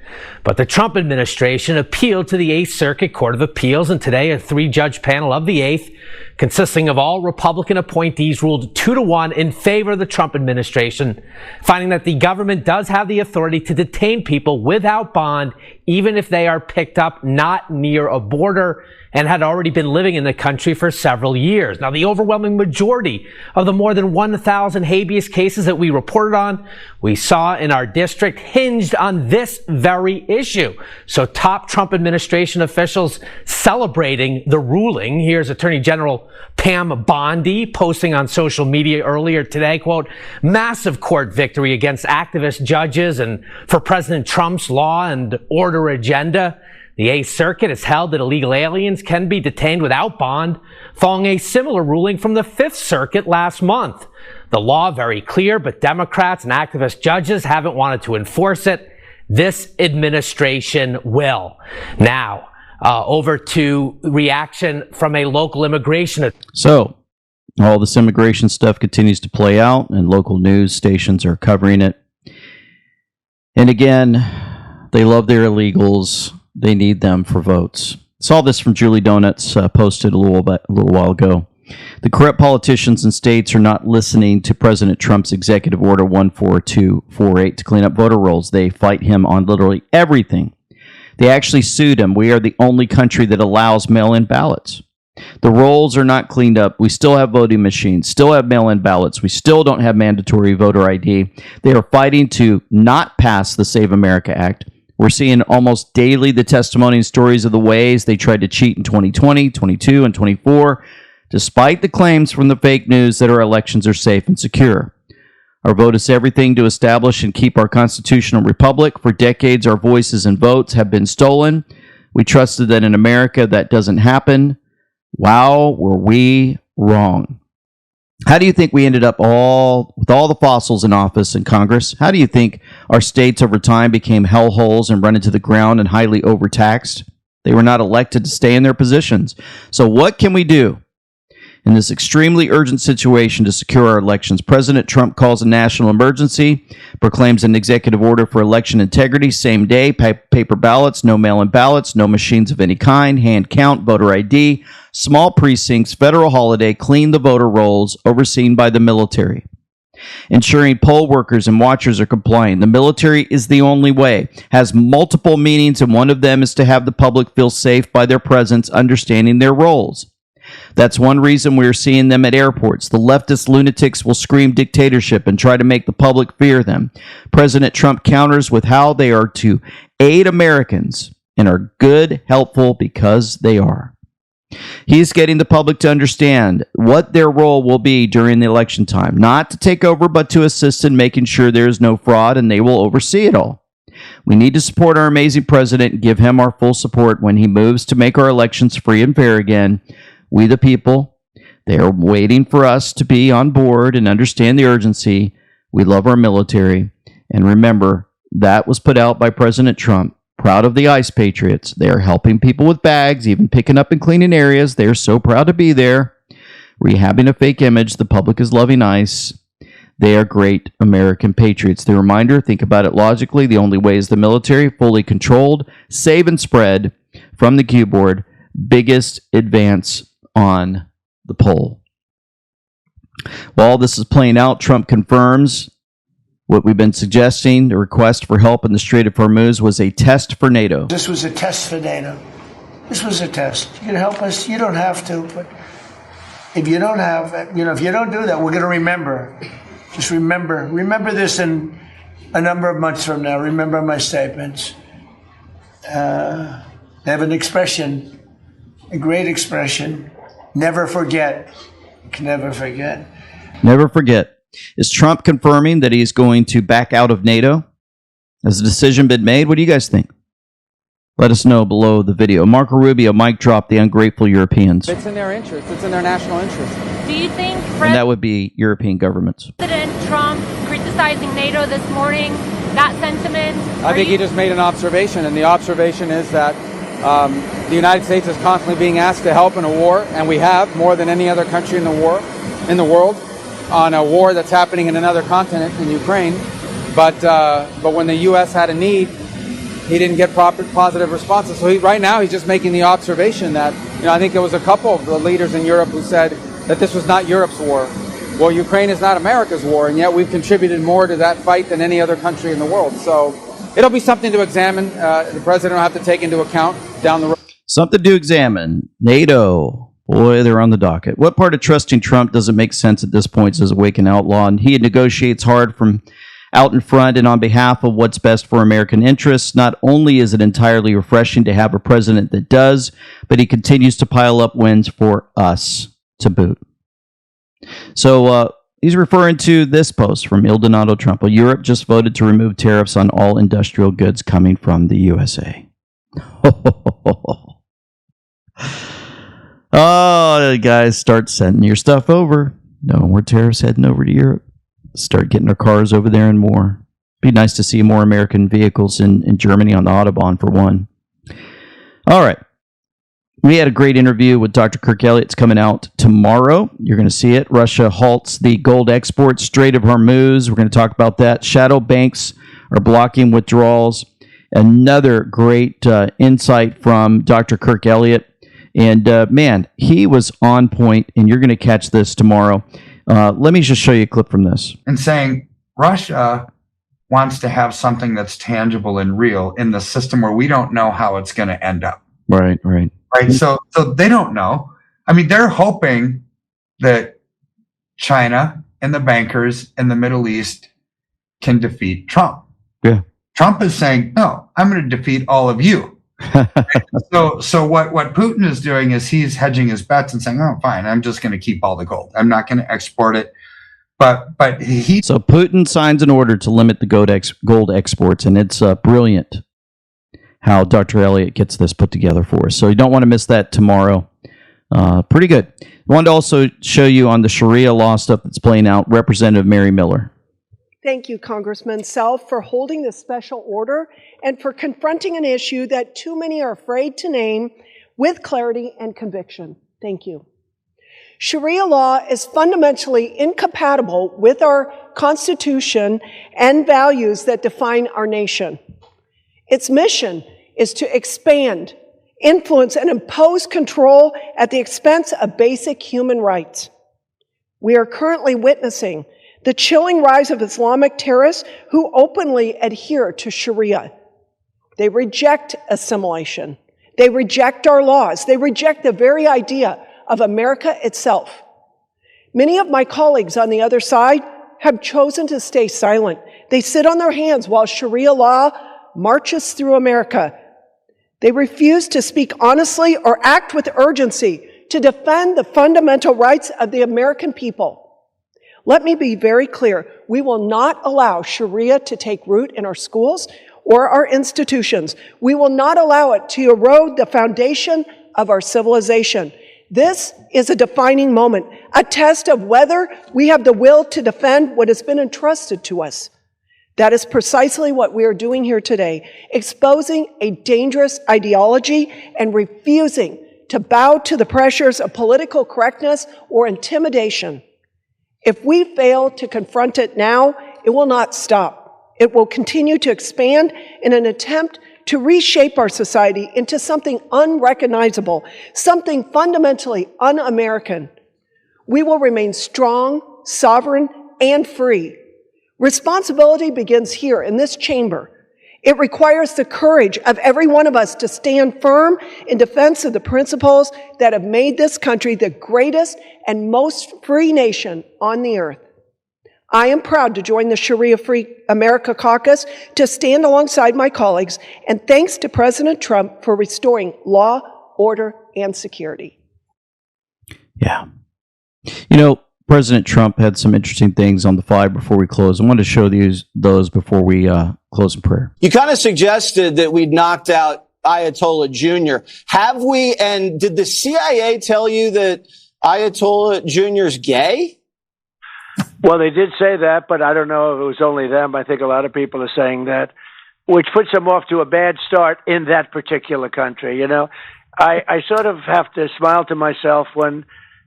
But the Trump administration appealed to the 8th Circuit Court of Appeals, and today a 3-judge panel of the 8th, consisting of all Republican appointees, ruled 2-1 in favor of the Trump administration, finding that the government does have the authority to detain people without bond, even if they are picked up not near a border and had already been living in the country for several years. Now, the overwhelming majority of the more than 1,000 habeas cases that we reported on, we saw in our district, hinged on this very issue. So top Trump administration officials celebrating the ruling. Here's Attorney General Pam Bondi posting on social media earlier today, quote, "Massive court victory against activist judges and for President Trump's law and order agenda. The 8th Circuit has held that illegal aliens can be detained without bond, following a similar ruling from the 5th Circuit last month. The law very clear, but Democrats and activist judges haven't wanted to enforce it. This administration will." Now, over to reaction from a local immigration. So, all this immigration stuff continues to play out, and local news stations are covering it. And again, they love their illegals. They need them for votes. Saw this from Julie Donuts, posted a little while ago. The corrupt politicians in states are not listening to President Trump's Executive Order 14248 to clean up voter rolls. They fight him on literally everything. They actually sued him. We are the only country that allows mail-in ballots. The rolls are not cleaned up. We still have voting machines, still have mail-in ballots. We still don't have mandatory voter ID. They are fighting to not pass the Save America Act. We're seeing almost daily the testimony and stories of the ways they tried to cheat in 2020, 22, and 24, despite the claims from the fake news that our elections are safe and secure. Our vote is everything to establish and keep our constitutional republic. For decades, our voices and votes have been stolen. We trusted that in America that doesn't happen. Wow, were we wrong. How do you think we ended up with all the fossils in office in Congress? How do you think our states over time became hellholes and run into the ground and highly overtaxed? They were not elected to stay in their positions. So what can we do in this extremely urgent situation to secure our elections? President Trump calls a national emergency, proclaims an executive order for election integrity, same day, paper ballots, no mail-in ballots, no machines of any kind, hand count, voter ID, small precincts, federal holiday, clean the voter rolls, overseen by the military. Ensuring poll workers and watchers are complying. The military is the only way. Has multiple meanings, and one of them is to have the public feel safe by their presence, understanding their roles. That's one reason we're seeing them at airports. The leftist lunatics will scream dictatorship and try to make the public fear them. President Trump counters with how they are to aid Americans and are good, helpful, because they are. He's getting the public to understand what their role will be during the election time. Not to take over, but to assist in making sure there is no fraud, and they will oversee it all. We need to support our amazing president and give him our full support when he moves to make our elections free and fair again. We the people, they are waiting for us to be on board and understand the urgency. We love our military. And remember, that was put out by President Trump. Proud of the ICE Patriots. They are helping people with bags, even picking up and cleaning areas. They are so proud to be there. Rehabbing a fake image. The public is loving ICE. They are great American patriots. The reminder, think about it logically. The only way is the military, fully controlled, save and spread from the Q board. Biggest advance on the poll. While all this is playing out, Trump confirms what we've been suggesting. The request for help in the Strait of Hormuz was a test for NATO. This was a test for NATO. This was a test. You can help us. You don't have to, but if you don't have, if you don't do that, we're going to remember. Just remember this in a number of months from now. Remember my statements. They have an expression, a great expression. Never forget. You can never forget. Never forget. Is Trump confirming that he's going to back out of NATO? Has the decision been made? What do you guys think? Let us know below the video. Marco Rubio, mic drop the ungrateful Europeans. It's in their interest. It's in their national interest. Do you think And that would be European governments. President Trump criticizing NATO this morning, that sentiment? I think he just made an observation, and the observation is that the United States is constantly being asked to help in a war, and we have more than any other country in the world, on a war that's happening in another continent, in Ukraine. But when the U.S. had a need, he didn't get proper positive responses. So right now he's just making the observation that, I think there was a couple of the leaders in Europe who said that this was not Europe's war. Well, Ukraine is not America's war, and yet we've contributed more to that fight than any other country in the world. So it'll be something to examine. The president will have to take into account down the road. Something to examine. NATO. Boy, they're on the docket. What part of trusting Trump doesn't make sense at this point, says Awaken Outlaw? And he negotiates hard from out in front and on behalf of what's best for American interests. Not only is it entirely refreshing to have a president that does, but he continues to pile up wins for us to boot. So he's referring to this post from Il Donato Trump. Well, Europe just voted to remove tariffs on all industrial goods coming from the USA. Oh, guys, start sending your stuff over. No more tariffs heading over to Europe. Start getting our cars over there and more. Be nice to see more American vehicles in Germany on the Autobahn, for one. All right. We had a great interview with Dr. Kirk Elliott. It's coming out tomorrow. You're going to see it. Russia halts the gold export, Strait of Hormuz. We're going to talk about that. Shadow banks are blocking withdrawals. Another great insight from Dr. Kirk Elliott. And, man, he was on point, and you're going to catch this tomorrow. Let me just show you a clip from this. And saying Russia wants to have something that's tangible and real in the system where we don't know how it's going to end up. Right. So they don't know. I mean, they're hoping that China and the bankers in the Middle East can defeat Trump. Yeah. Trump is saying, no, I'm going to defeat all of you. So what Putin is doing is he's hedging his bets and saying, oh, fine, I'm just going to keep all the gold. I'm not going to export it. But So Putin signs an order to limit the gold exports, and it's brilliant how Dr. Elliott gets this put together for us. So you don't want to miss that tomorrow. Pretty good. I wanted to also show you on the Sharia law stuff that's playing out, Representative Mary Miller. Thank you, Congressman Self, for holding this special order and for confronting an issue that too many are afraid to name with clarity and conviction. Thank you. Sharia law is fundamentally incompatible with our Constitution and values that define our nation. Its mission is to expand, influence, and impose control at the expense of basic human rights. We are currently witnessing the chilling rise of Islamic terrorists who openly adhere to Sharia. They reject assimilation. They reject our laws. They reject the very idea of America itself. Many of my colleagues on the other side have chosen to stay silent. They sit on their hands while Sharia law marches through America. They refuse to speak honestly or act with urgency to defend the fundamental rights of the American people. Let me be very clear. We will not allow Sharia to take root in our schools or our institutions. We will not allow it to erode the foundation of our civilization. This is a defining moment, a test of whether we have the will to defend what has been entrusted to us. That is precisely what we are doing here today, exposing a dangerous ideology and refusing to bow to the pressures of political correctness or intimidation. If we fail to confront it now, it will not stop. It will continue to expand in an attempt to reshape our society into something unrecognizable, something fundamentally un-American. We will remain strong, sovereign, and free. Responsibility begins here in this chamber. It requires the courage of every one of us to stand firm in defense of the principles that have made this country the greatest and most free nation on the earth. I am proud to join the Sharia Free America Caucus to stand alongside my colleagues, and thanks to President Trump for restoring law, order, and security. Yeah. You know, President Trump had some interesting things on the fly before we close. I wanted to show those before we close in prayer. You kind of suggested that we'd knocked out Ayatollah Jr. Have we? And did the CIA tell you that Ayatollah Jr. is gay? Well, they did say that, but I don't know if it was only them. I think a lot of people are saying that, which puts them off to a bad start in that particular country. You know, I sort of have to smile to myself when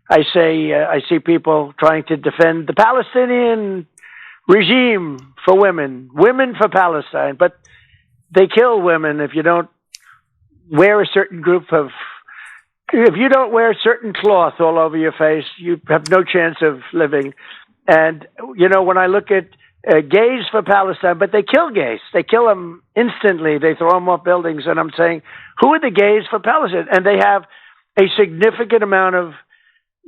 I see people trying to defend the Palestinian regime for women for Palestine, but they kill women if you don't wear a certain if you don't wear a certain cloth all over your face, you have no chance of living. And, you know, when I look at gays for Palestine, but they kill gays. They kill them instantly. They throw them off buildings. And I'm saying, who are the gays for Palestine? And they have a significant amount of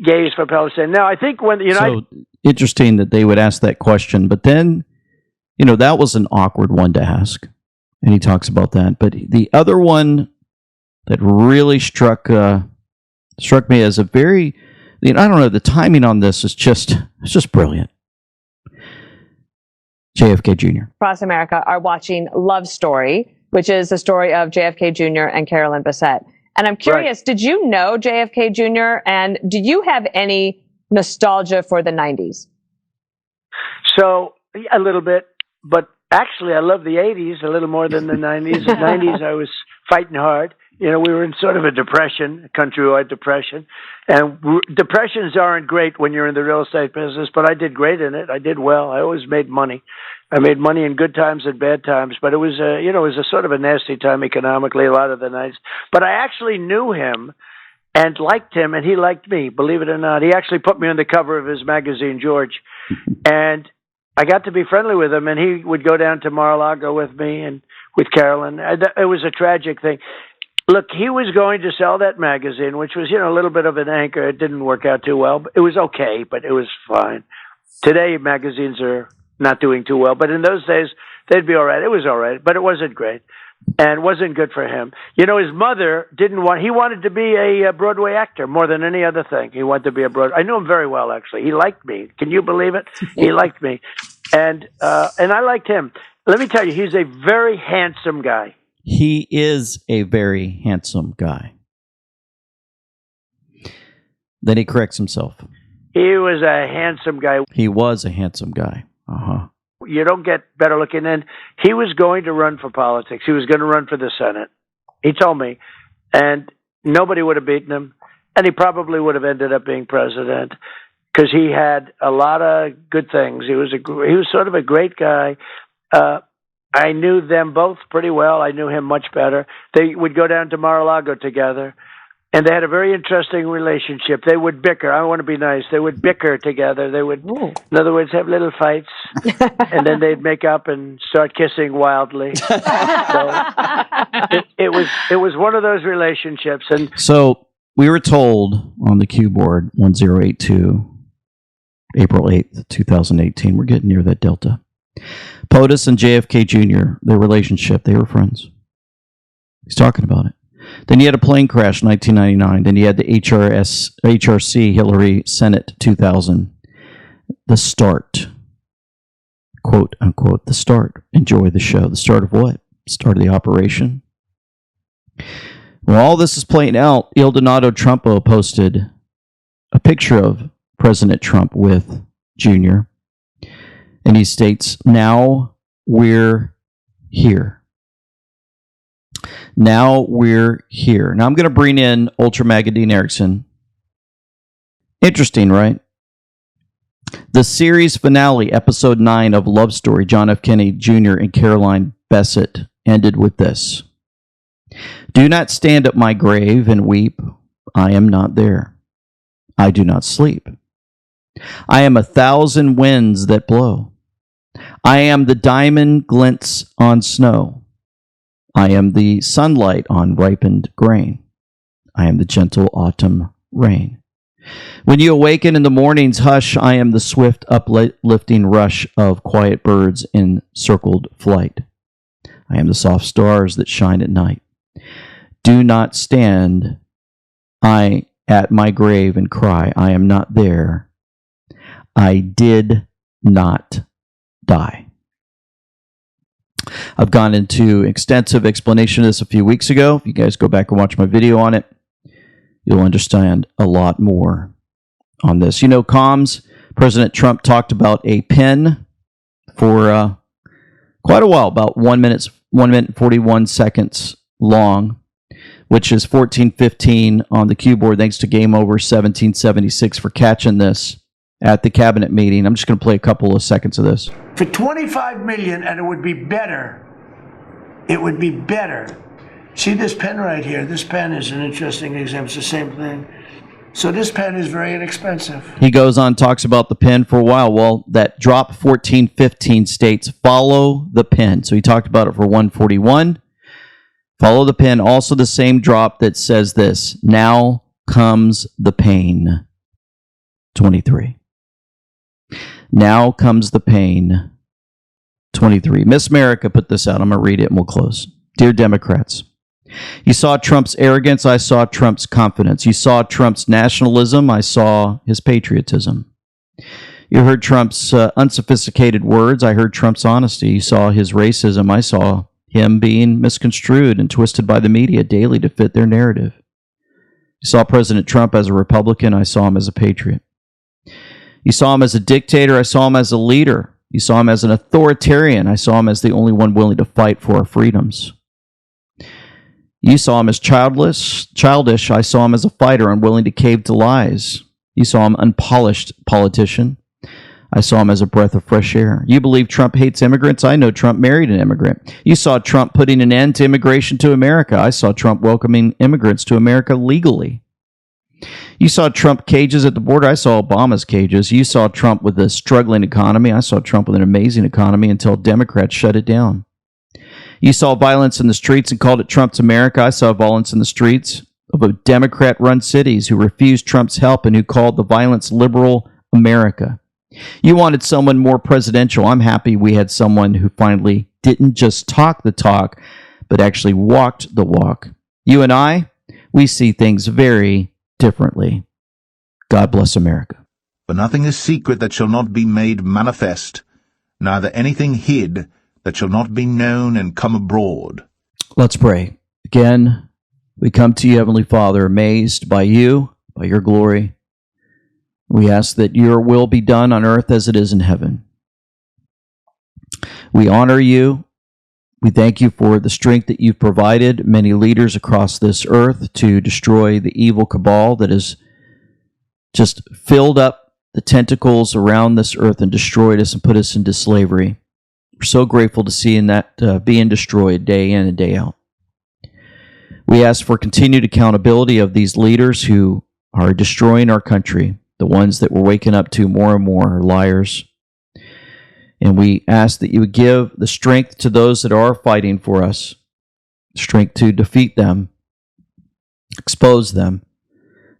gays for Palestine. Now, I think when the United... So interesting that they would ask that question. But then, you know, that was an awkward one to ask. And he talks about that. But the other one that really struck me as a very... I don't know, the timing on this is just brilliant. JFK Jr. Across America are watching Love Story, which is the story of JFK Jr. and Carolyn Bessette. And I'm curious, Did you know JFK Jr. and do you have any nostalgia for the 90s? So, a little bit, but actually I love the 80s a little more than the 90s. The 90s I was fighting hard. You know, we were in sort of a depression, a countrywide depression. And depressions aren't great when you're in the real estate business, but I did great in it. I did well. I always made money. I made money in good times and bad times, but it was it was a sort of a nasty time economically a lot of the nights. But I actually knew him and liked him, and he liked me, believe it or not. He actually put me on the cover of his magazine, George. And I got to be friendly with him, and he would go down to Mar-a-Lago with me and with Carolyn. It was a tragic thing. Look, he was going to sell that magazine, which was, a little bit of an anchor. It didn't work out too well. It was okay, but it was fine. Today, magazines are not doing too well, but in those days, they'd be all right. It was all right, but it wasn't great and wasn't good for him. His mother he wanted to be a Broadway actor more than any other thing. He wanted to be a Broadway. I knew him very well, actually. He liked me. Can you believe it? He liked me. And I liked him. Let me tell you, he's a very handsome guy. He is a very handsome guy. Then he corrects himself. He was a handsome guy. He was a handsome guy. Uh-huh. You don't get better looking. And he was going to run for politics. He was going to run for the Senate. He told me. And nobody would have beaten him. And he probably would have ended up being president because he had a lot of good things. He was sort of a great guy. I knew them both pretty well. I knew him much better. They would go down to Mar-a-Lago together, and they had a very interesting relationship. They would bicker. I want to be nice. They would bicker together. They would, in other words, have little fights, and then they'd make up and start kissing wildly. So it was one of those relationships. And so we were told on the Q board 1082, April 8th, 2018, we're getting near that delta. POTUS and JFK Jr., their relationship, they were friends. He's talking about it. Then you had a plane crash in 1999. Then you had the HRC, Hillary Senate 2000. The start. Quote, unquote, the start. Enjoy the show. The start of what? Start of the operation. Well, all this is playing out. Il Donato Trumpo posted a picture of President Trump with Jr. And he states, now we're here. Now we're here. Now I'm going to bring in Ultra Magadine Erickson. Interesting, right? The series finale, episode 9 of Love Story, John F. Kennedy Jr. and Caroline Bessette, ended with this. Do not stand at my grave and weep. I am not there. I do not sleep. I am 1,000 winds that blow. I am the diamond glints on snow. I am the sunlight on ripened grain. I am the gentle autumn rain. When you awaken in the morning's hush, I am the swift uplifting rush of quiet birds in circled flight. I am the soft stars that shine at night. Do not stand at my grave and cry, I am not there. I did not die. I've gone into extensive explanation of this a few weeks ago. If you guys go back and watch my video on it, you'll understand a lot more on this. You know, comms, President Trump talked about a pen for quite a while, about 1 minute and 41 seconds long, which is 14:15 on the Q board. Thanks to Game Over 1776 for catching this at the cabinet meeting. I'm just going to play a couple of seconds of this. For $25 million, and it would be better. It would be better. See this pen right here? This pen is an interesting example. It's the same thing. So this pen is very inexpensive. He goes on, talks about the pen for a while. Well, that drop 1415 states, follow the pen. So he talked about it for 141. Follow the pen. Also the same drop that says this, now comes the pain. 23. Now comes the pain. 23. Miss America put this out. I'm going to read it and we'll close. Dear Democrats, you saw Trump's arrogance. I saw Trump's confidence. You saw Trump's nationalism. I saw his patriotism. You heard Trump's unsophisticated words. I heard Trump's honesty. You saw his racism. I saw him being misconstrued and twisted by the media daily to fit their narrative. You saw President Trump as a Republican. I saw him as a patriot. You saw him as a dictator. I saw him as a leader. You saw him as an authoritarian. I saw him as the only one willing to fight for our freedoms. You saw him as childish. I saw him as a fighter, unwilling to cave to lies. You saw him unpolished politician. I saw him as a breath of fresh air. You believe Trump hates immigrants? I know Trump married an immigrant. You saw Trump putting an end to immigration to America. I saw Trump welcoming immigrants to America legally. You saw Trump cages at the border. I saw Obama's cages. You saw Trump with a struggling economy. I saw Trump with an amazing economy until Democrats shut it down. You saw violence in the streets and called it Trump's America. I saw violence in the streets of Democrat-run cities who refused Trump's help and who called the violence liberal America. You wanted someone more presidential. I'm happy we had someone who finally didn't just talk the talk, but actually walked the walk. You and I, we see things very differently. God bless America. For nothing is secret that shall not be made manifest, neither anything hid that shall not be known and come abroad. Let's pray. Again, we come to you, Heavenly Father, amazed by you, by your glory. We ask that your will be done on earth as it is in heaven. We honor you. We thank you for the strength that you've provided many leaders across this earth to destroy the evil cabal that has just filled up the tentacles around this earth and destroyed us and put us into slavery. We're so grateful to see that being destroyed day in and day out. We ask for continued accountability of these leaders who are destroying our country. The ones that we're waking up to more and more are liars. And we ask that you would give the strength to those that are fighting for us, strength to defeat them, expose them,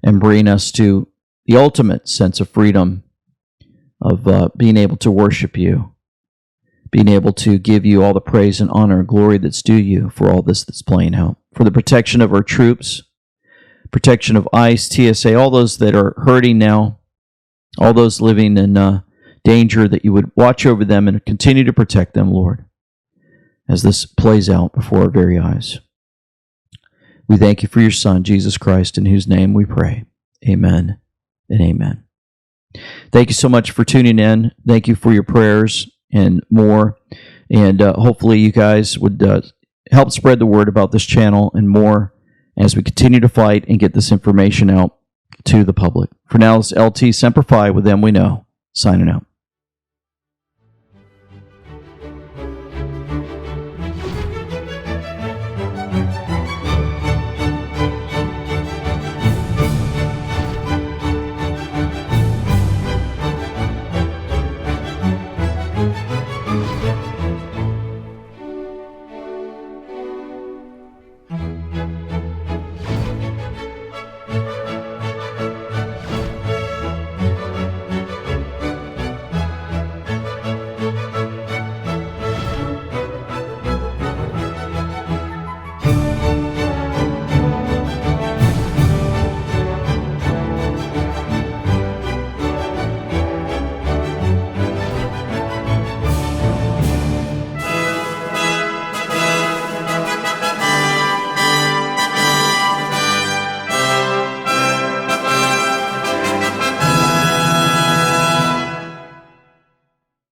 and bring us to the ultimate sense of freedom of being able to worship you, being able to give you all the praise and honor and glory that's due you for all this that's playing out, for the protection of our troops, protection of ICE, TSA, all those that are hurting now, all those living in danger, that you would watch over them and continue to protect them, Lord, as this plays out before our very eyes. We thank you for your Son, Jesus Christ, in whose name we pray. Amen and amen. Thank you so much for tuning in. Thank you for your prayers and more. And hopefully you guys would help spread the word about this channel and more as we continue to fight and get this information out to the public. For now, it's LT Semper Fi with them we know, signing out.